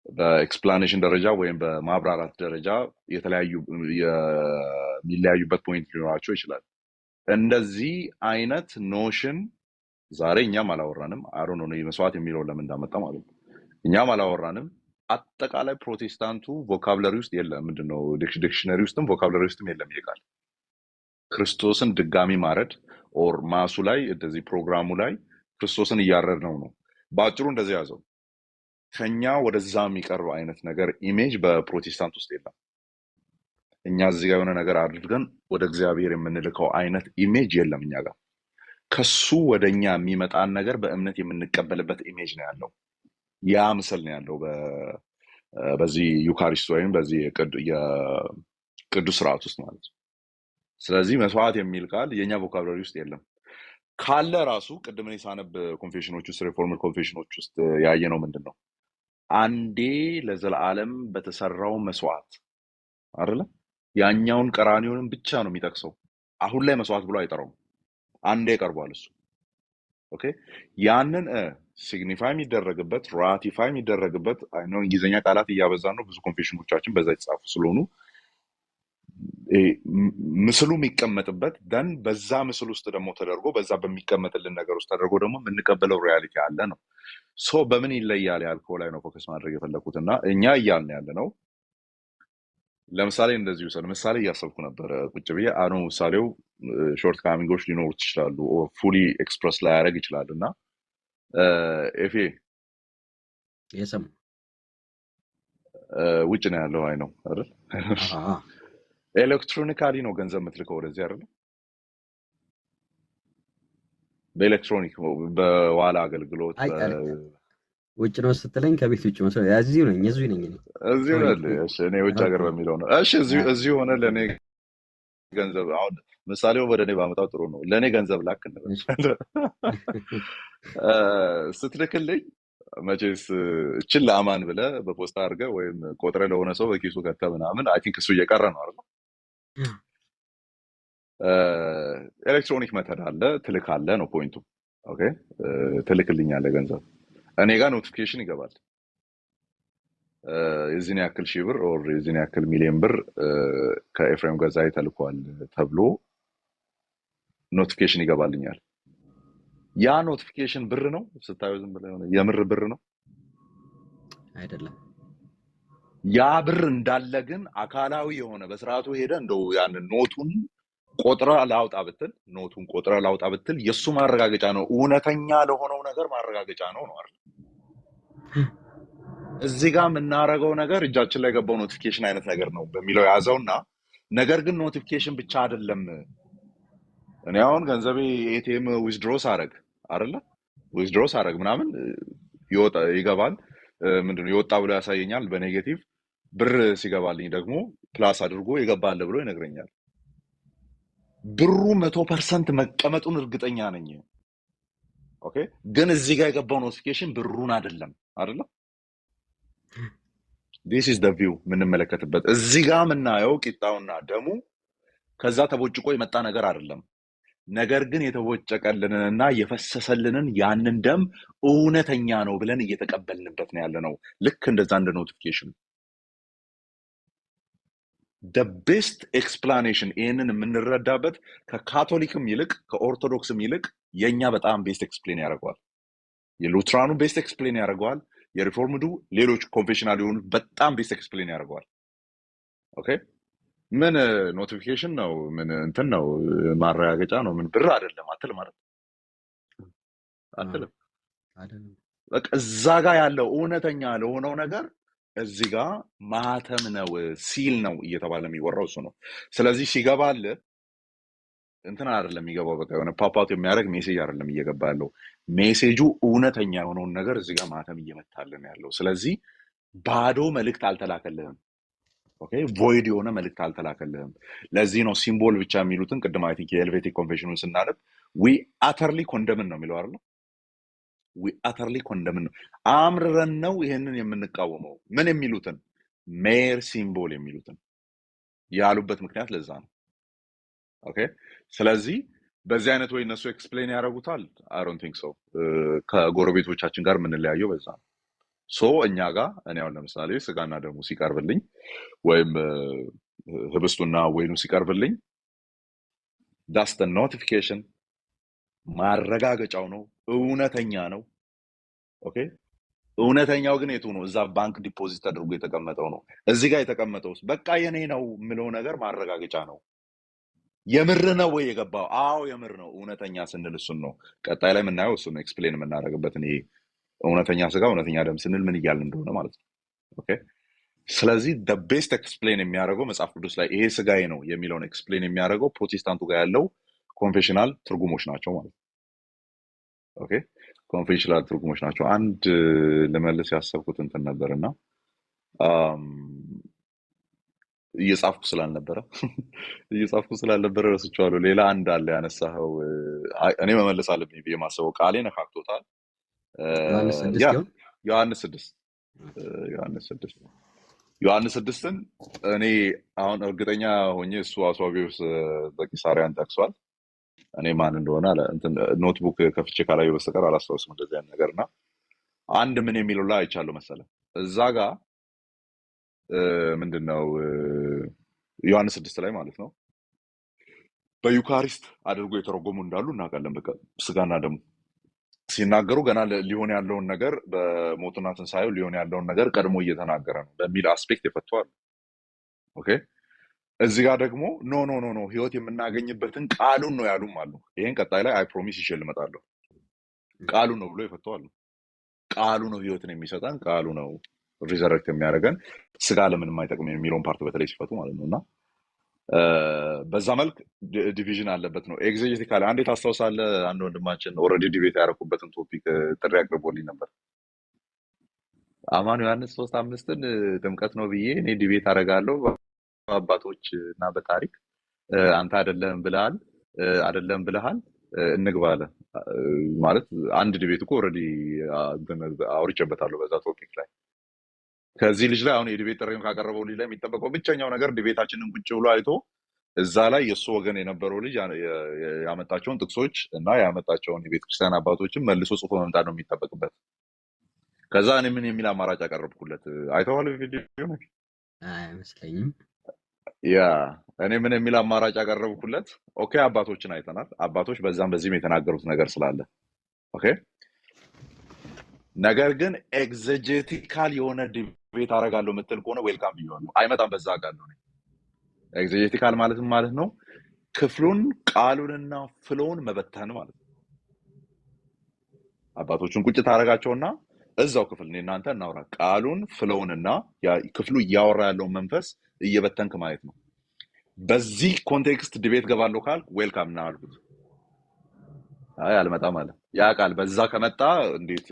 በኤክስፕላኔሽን ደረጃ ወይም በማብራራት ደረጃ የሚለያዩበት ፖይንት ሊኖራቸው ይችላል። እንደዚህ አይነት ኖሽን ዛሬ እኛም አላወራንም። አሮ ነው መስዋዕት የሚለው ለምን እንዳመጣ ማለት ነው። እኛም አላወራንም። አጠቃላይ ፕሮቴስታንቱ ቮካብለሪ ውስጥ የለም። ምንድነው ዲክሽነሪ ውስጥም ቮካብለሪ ውስጥም የለም ይቃል ክርስቶስን ድጋሚ ማረድ ኦር ማሱ ላይ እንደዚህ ፕሮግራሙ ላይ ክርስቶስን እያረድ ነው። በአጭሩ እንደዚህ ያዘው። ከኛ ወደዛ የሚቀርብ አይነት ነገር ኢሜጅ በፕሮቴስታንት ውስጥ የለም። እኛ እዚህ ጋር የሆነ ነገር አድርገን ወደ እግዚአብሔር የምንልከው አይነት ኢሜጅ የለም እኛ ጋር። ከሱ ወደኛ የሚመጣን ነገር በእምነት የምንቀበልበት ኢሜጅ ነው ያለው። ያ ምስል ነው ያለው በዚህ ዩካሪስት ወይም በዚህ የቅዱስ ስርዓት ውስጥ ማለት ነው። ስለዚህ መስዋዕት የሚል ቃል የኛ ቮካብላሪ ውስጥ የለም። ካለ ራሱ ቅድም እኔ ሳነብ ኮንፌሽኖች ውስጥ ሪፎርምድ ኮንፌሽኖች ውስጥ ያየነው ምንድነው አንዴ ለዘላለም በተሰራው መስዋዕት አይደለ ያኛውን ቀራኒዮንም ብቻ ነው የሚጠቅሰው። አሁን ላይ መስዋዕት ብሎ አይጠራውም። አንዴ ቀርቧል እሱ። ኦኬ ያንን ሲግኒፋይ የሚደረግበት ራቲፋይ የሚደረግበት አይነው እንግሊዘኛ ቃላት እያበዛን ነው ብዙ ኮንፌሽኖቻችን በዛ የተጻፉ ስለሆኑ ምስሉ የሚቀመጥበት ደን በዛ ምስል ውስጥ ደግሞ ተደርጎ በዛ በሚቀመጥልን ነገር ውስጥ ተደርጎ ደግሞ የምንቀበለው ሪያሊቲ አለ ነው። ሶ በምን ይለያል ያልከው ላይ ነው ፎከስ ማድረግ የፈለኩት እና እኛ እያልን ያለ ነው። ለምሳሌ እንደዚህ ውሰድ። ምሳሌ እያሰብኩ ነበር ቁጭ ብዬ አሁን ምሳሌው ሾርት ካሚንጎች ሊኖሩት ይችላሉ ኦር ፉሊ ኤክስፕረስ ላይ ያደርግ ይችላል እና ኤፌ የሰሙ ውጭ ነው ያለው አይ ነው አይደል? ኤሌክትሮኒካሊ ነው ገንዘብ የምትልከው ወደዚህ አይደል? በኤሌክትሮኒክ በዋላ አገልግሎት ውጭ ነው ስትለኝ ከቤት ውጭ ነው እዚሁ ነኝ እዚሁ ነኝ። እሺ እኔ ውጭ ሀገር በሚለው ነው። እሺ እዚሁ ሆነ ለኔ ገንዘብ አሁን ምሳሌው ወደ እኔ ባመጣው ጥሩ ነው። ለኔ ገንዘብ ላክ ስትልክልኝ መቼስ እችን ለአማን ብለህ በፖስታ አድርገህ ወይም ቆጥረህ ለሆነ ሰው በኪሱ ከተህ ምናምን አይ ቲንክ እሱ እየቀረ ነው አይደል? ኤሌክትሮኒክ መተድ አለ፣ ትልካለህ ነው ፖይንቱ። ኦኬ ትልክልኛለህ ገንዘብ እኔ ጋር ኖቲፊኬሽን ይገባል። የዚህን ያክል ሺህ ብር ኦር የዚህን ያክል ሚሊዮን ብር ከኤፍሬም ገዛኢ ተልኳል ተብሎ ኖቲፊኬሽን ይገባልኛል። ያ ኖቲፊኬሽን ብር ነው ስታዩ ዝም ብለህ የሆነ የምር ብር ነው አይደለም። ያ ብር እንዳለ ግን አካላዊ የሆነ በስርዓቱ ሄደ እንደው ያን ኖቱን ቆጥረህ ላውጣ ብትል የሱ ማረጋገጫ ነው። እውነተኛ ለሆነው ነገር ማረጋገጫ ነው አይደል? እዚህ ጋር የምናረገው ነገር እጃችን ላይ ገባው ኖቲፊኬሽን አይነት ነገር ነው በሚለው ያዘውና ነገር ግን ኖቲፊኬሽን ብቻ አይደለም እኔ አሁን ገንዘቤ ኤቲኤም ዊዝድሮ ሳረግ አይደለ ዊዝድሮ ሳረግ ምናምን ይገባል ምንድነው የወጣ ብሎ ያሳየኛል በኔጌቲቭ ብር ሲገባልኝ ደግሞ ፕላስ አድርጎ ይገባል ብሎ ይነግረኛል። ብሩ 100% መቀመጡን እርግጠኛ ነኝ። ኦኬ ግን እዚህ ጋር የገባው ኖቲፊኬሽን ብሩን አይደለም አይደለ? this is the view የምንመለከትበት እዚህ ጋር የምናየው ቂጣውና ደሙ ከዛ ተቦጭቆ የመጣ ነገር አይደለም። ነገር ግን የተቦጨቀልንንና የፈሰሰልንን ያንን ደም እውነተኛ ነው ብለን እየተቀበልንበት ነው ያለ ነው። ልክ እንደዛ እንደ ኖቲፊኬሽን the best explanation ይህንን የምንረዳበት ከካቶሊክም ይልቅ ከኦርቶዶክስም ይልቅ የኛ በጣም ቤስት ኤክስፕሌን ያደርገዋል። የሉትራኑ ቤስት ኤክስፕሌን ያደርገዋል። የሪፎርምዱ ሌሎች ኮንፌሽናል የሆኑ በጣም ቤስት ኤክስፕሌን ያደርገዋል። ኦኬ ምን ኖቲፊኬሽን ነው ምን እንትን ነው ማረጋገጫ ነው ምን ብር አይደለም አትል ማለት አትልም። በቃ እዛ ጋር ያለው እውነተኛ ለሆነው ነገር እዚህ ጋር ማህተም ነው ሲል ነው እየተባለ የሚወራው እሱ ነው። ስለዚህ ሲገባል እንትን አይደለም የሚገባው በቃ የሆነ ፓፓቱ የሚያደርግ ሜሴጅ አይደለም እየገባ ያለው ሜሴጁ እውነተኛ የሆነውን ነገር እዚህ ጋር ማህተም እየመታልን ያለው። ስለዚህ ባዶ መልእክት አልተላከልህም። ኦኬ ቮይድ የሆነ መልእክት አልተላከልህም። ለዚህ ነው ሲምቦል ብቻ የሚሉትን ቅድም አይ ቲንክ የሄልቬቲክ ኮንፌሽኑን ስናነብ ዊ አተርሊ ኮንደምን ነው የሚለው አይደል? ዊ አተርሊ ኮንደምን ነው አምርረን ነው ይሄንን የምንቃወመው። ምን የሚሉትን ሜር ሲምቦል የሚሉትን ያሉበት ምክንያት ለዛ ነው። ኦኬ ስለዚህ በዚህ አይነት ወይ እነሱ ኤክስፕሌን ያደርጉታል። አይ ዶንት ቲንክ ሶ። ከጎረቤቶቻችን ጋር የምንለያየው በዛ ነው። ሶ እኛ ጋር እኔ አሁን ለምሳሌ ስጋና ደሙ ሲቀርብልኝ ወይም ህብስቱና ወይኑ ሲቀርብልኝ ዳስ ዘ ኖቲፊኬሽን ማረጋገጫው ነው፣ እውነተኛ ነው። ኦኬ እውነተኛው ግን የቱ ነው? እዛ ባንክ ዲፖዚት ተደርጎ የተቀመጠው ነው። እዚህ ጋር የተቀመጠው በቃ የኔ ነው የምለው ነገር ማረጋገጫ ነው። የምር ነው ወይ የገባው? አዎ የምር ነው። እውነተኛ ስንል እሱን ነው ቀጣይ ላይ የምናየው፣ እሱን ነው ኤክስፕሌን የምናደርግበትን ይሄ እውነተኛ ስጋ እውነተኛ ደም ስንል ምን እያልን እንደሆነ ማለት ነው። ኦኬ ስለዚህ the best ኤክስፕሌን የሚያደርገው መጽሐፍ ቅዱስ ላይ ይሄ ስጋዬ ነው የሚለውን ኤክስፕሌን የሚያደርገው ፕሮቴስታንቱ ጋር ያለው ኮንፌሽናል ትርጉሞች ናቸው ማለት ነው። ኦኬ ኮንፌሽናል ትርጉሞች ናቸው። አንድ ለመለስ ያሰብኩት እንትን ነበርና እየጻፍኩ ስላልነበረ ረስቼዋለሁ። ሌላ አንድ አለ ያነሳኸው እኔ መመለስ አለብኝ ብዬ ማሰበው ቃሌ ነካክቶታል። ዮሐንስ 6ን እኔ አሁን እርግጠኛ ሆኜ እሱ አስዋቢውስ በቂሳሪያን ጠቅሷል። እኔ ማን እንደሆነ ኖትቡክ ከፍቼ ካላዩ በስተቀር አላስታውስም እንደዚህ አይነት ነገርና አንድ ምን የሚለው ላይ አይቻለሁ መሰለ እዛ ጋር ምንድነው ዮሐንስ 6 ላይ ማለት ነው በዩካሪስት አድርጎ የተረጎሙ እንዳሉ እናውቃለን። በቃ ስጋና ደሙ ሲናገሩ ገና ሊሆን ያለውን ነገር በሞቱና ትንሳኤው ሊሆን ያለውን ነገር ቀድሞ እየተናገረ ነው በሚል አስፔክት የፈቷል። ኦኬ እዚህ ጋር ደግሞ ኖ ህይወት የምናገኝበትን ቃሉን ነው ያሉም አሉ። ይሄን ቀጣይ ላይ አይ ፕሮሚስ ይዤ እመጣለሁ። ቃሉን ነው ብሎ የፈቷል። ቃሉ ነው ህይወትን የሚሰጠን፣ ቃሉ ነው ሪዘረክት የሚያደርገን፣ ስጋ ለምንም አይጠቅም የሚለውን ፓርት በተለይ ሲፈቱ ማለት ነውና በዛ መልክ ዲቪዥን አለበት ነው። ኤግዜጀቲካሊ አንዴ ታስታውሳለህ፣ አንድ ወንድማችን ኦልሬዲ ዲቤት ያደረኩበትን ቶፒክ ጥሪ አቅርቦልኝ ነበር። አማን ዮሐንስ 3:5ን ጥምቀት ነው ብዬ እኔ ዲቤት አደርጋለሁ አባቶች እና በታሪክ አንተ አይደለም ብለሃል እንግባ አለ። ማለት አንድ ዲቤት እኮ ኦልሬዲ አውርቼበታለሁ በዛ ቶፒክ ላይ። ከዚህ ልጅ ላይ አሁን የዲቤት ጥሪውን ካቀረበው ልጅ ላይ የሚጠበቀው ብቸኛው ነገር ዲቤታችንን ቁጭ ብሎ አይቶ እዛ ላይ የእሱ ወገን የነበረው ልጅ ያመጣቸውን ጥቅሶች እና ያመጣቸውን የቤተክርስቲያን አባቶችን መልሶ ጽፎ መምጣት ነው የሚጠበቅበት። ከዛ እኔ ምን የሚል አማራጭ ያቀረብኩለት አይተዋል ቪዲዮ ነው አይመስለኝም። ያ እኔ ምን የሚል አማራጭ ያቀረብኩለት ኦኬ አባቶችን አይተናል፣ አባቶች በዛም በዚህም የተናገሩት ነገር ስላለ ኦኬ ነገር ግን ኤግዜጀቲካል የሆነ ዲቤት አደርጋለሁ የምትል ከሆነ ዌልካም ቢሆን አይመጣም። በዛ አጋለሁ ነው ኤግዜጀቲካል ማለት ነው ክፍሉን ቃሉንና ፍሎውን መበተን ማለት ነው። አባቶቹን ቁጭ ታደርጋቸውና እዛው ክፍል እናንተ እናውራ ቃሉን ፍሎውንና ክፍሉ እያወራ ያለውን መንፈስ እየበተንክ ማለት ነው። በዚህ ኮንቴክስት ዲቤት ገባለሁ ካል ዌልካም ና አልኩት። አይ አልመጣም አለ። ያውቃል በዛ ከመጣ እንዴት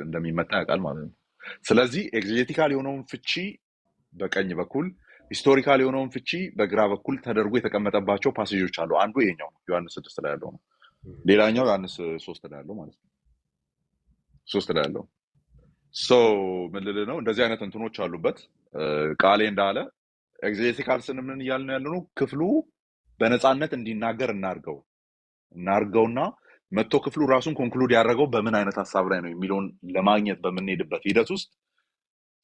እንደሚመጣ ያውቃል ማለት ነው። ስለዚህ ኤግዜጀቲካል የሆነውን ፍቺ በቀኝ በኩል ሂስቶሪካል የሆነውን ፍቺ በግራ በኩል ተደርጎ የተቀመጠባቸው ፓሴጆች አሉ። አንዱ ይሄኛው ነው ዮሐንስ 6 ላይ ያለው ነው። ሌላኛው ዮሐንስ 3 ላይ ያለው ማለት ነው። 3 ላይ ያለው ምን ልልህ ነው? እንደዚህ አይነት እንትኖች አሉበት። ቃሌ እንዳለ ኤግዜጀቲካል ስንምን እያልን ያለነው ክፍሉ በነፃነት እንዲናገር እናርገውና መጥቶ ክፍሉ ራሱን ኮንክሉድ ያደረገው በምን አይነት ሀሳብ ላይ ነው የሚለውን ለማግኘት በምንሄድበት ሂደት ውስጥ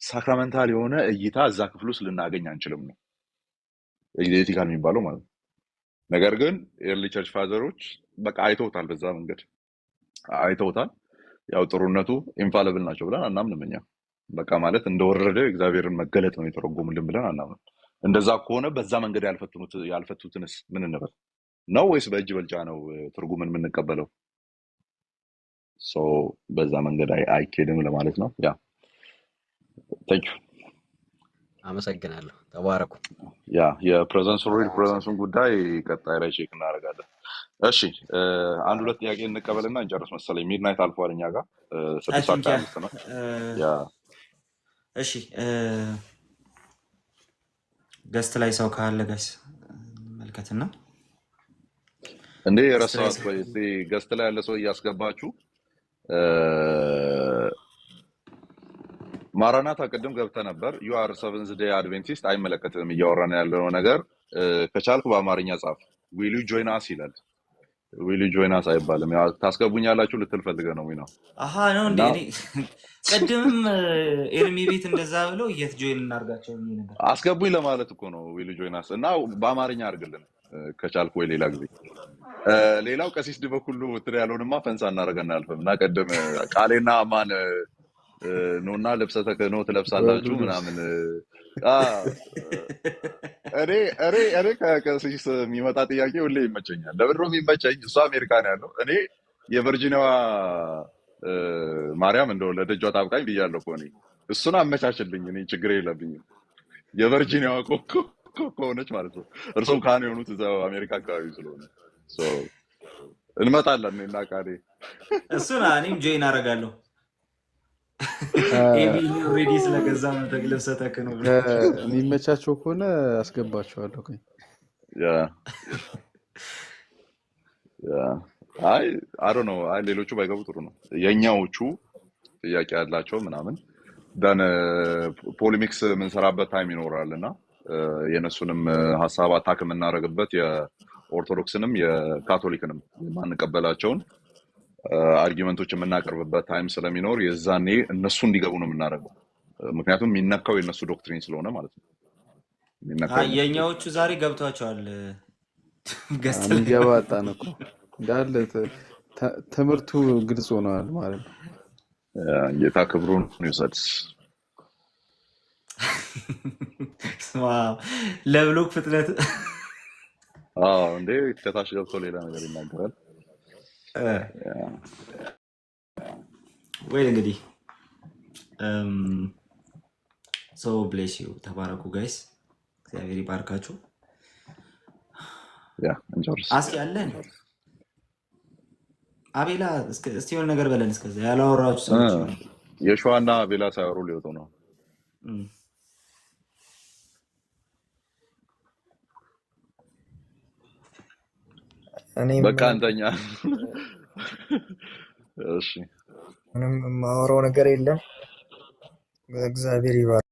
ሳክራመንታል የሆነ እይታ እዛ ክፍል ውስጥ ልናገኝ አንችልም ነው ኤግዜጀቲካል የሚባለው ማለት ነው። ነገር ግን ኤርሊ ቸርች ፋዘሮች በቃ አይተውታል፣ በዛ መንገድ አይተውታል። ያው ጥሩነቱ ኢንፋሊብል ናቸው ብለን አናምንም እኛ። በቃ ማለት እንደወረደ እግዚአብሔርን መገለጥ ነው የተረጎሙልን ብለን አናምንም። እንደዛ ከሆነ በዛ መንገድ ያልፈቱትንስ ምን እንበል ነው? ወይስ በእጅ በልጫ ነው ትርጉምን የምንቀበለው? በዛ መንገድ አይኬድም ለማለት ነው። ያ ታንክ ዩ አመሰግናለሁ። ተባረኩ። ያ የፕሬዘንስ ሪል ፕሬዘንሱን ጉዳይ ቀጣይ ላይ ቼክ እናደርጋለን። እሺ አንድ ሁለት ጥያቄ እንቀበልና እንጨርስ መሰለኝ። ሚድናይት አልፏል እኛ ጋር 6:25 ነው። ያ እሺ ገስት ላይ ሰው ካለ ጋይስ መልከትና እንዴ የረሳሁት ወይ ገስት ላይ ያለ ሰው እያስገባችሁ ማራናታ ቅድም ገብተህ ነበር። ዩ አር ሰቨንዝ ዴይ አድቬንቲስት አይመለከትም እያወራን ያለው ነገር። ከቻልኩ በአማርኛ ጻፍ። ዊል ዩ ጆይን አስ ይላል። ዊል ዩ ጆይን አስ አይባልም። ያው ታስገቡኛላችሁ ልትል ፈልገህ ነው ነው? አሃ ነው እንዴ? ቅድምም ኤርሚ ቤት እንደዛ ብለው የት ጆይን እናርጋቸው ነበር። አስገቡኝ ለማለት እኮ ነው። ዊል ዩ ጆይን አስ እና በአማርኛ አድርግልን ከቻልኩ ወይ ሌላ ጊዜ። ሌላው ቀሲስ ድበኩሉ ትል ያለውንማ ፈንሳ እናደርገን አልፈም እና ቀደም ቃሌና ማን ኖና ልብሰ ተክህኖ ትለብሳላችሁ ምናምን እኔ ከቀሲስ የሚመጣ ጥያቄ ሁሌ ይመቸኛል። ለምንድን ነው የሚመቸኝ? እሱ አሜሪካ ነው ያለው። እኔ የቨርጂኒያዋ ማርያም እንደው ለደጇ ታብቃኝ ብያለሁ እኮ እኔ። እሱን አመቻችልኝ፣ እኔ ችግር የለብኝም። የቨርጂኒያዋ ከሆነች ማለት ነው። እርሶም ካህን የሆኑት እዛው አሜሪካ አካባቢ ስለሆነ እንመጣለን እኔና ቃሌ። እሱን እኔም ጆይን አደርጋለሁ። ሬዲ ስለገዛ ልብሰ ተክህኖ የሚመቻቸው ከሆነ አስገባቸዋለሁ። አይ ነው። አይ ሌሎቹ ባይገቡ ጥሩ ነው። የኛዎቹ ጥያቄ ያላቸው ምናምን ደን ፖሊሚክስ የምንሰራበት ታይም ይኖራል እና የነሱንም ሀሳብ አታክ የምናደርግበት የኦርቶዶክስንም የካቶሊክንም የማንቀበላቸውን አርጊመንቶች የምናቀርብበት ታይም ስለሚኖር የዛኔ እነሱ እንዲገቡ ነው የምናደርገው። ምክንያቱም የሚነካው የነሱ ዶክትሪን ስለሆነ ማለት ነው። የኛዎቹ ዛሬ ገብቷቸዋል። ገስት እኮ እንዳለ ትምህርቱ ግልጽ ሆኗል ማለት ነው። ጌታ ክብሩን ይውሰድ። ለብሎክ ፍጥነት እንዴ ከታች ገብቶ ሌላ ነገር ይናገራል። ወይ እንግዲህ ሶ ብሌስ ዩ። ተባረኩ ጋይስ፣ እግዚአብሔር ይባርካችሁ። እንጨርስ። አስኪ አለን አቤላ እስቲ የሆነ ነገር በለን። እስከዛ ያላወራችሁ ሰዎች የሸዋና አቤላ ሳይወሩ ሊወጡ ነው። በቃ እንተኛ። እሺ ምንም የማወራው ነገር የለም። እግዚአብሔር ይባርክ።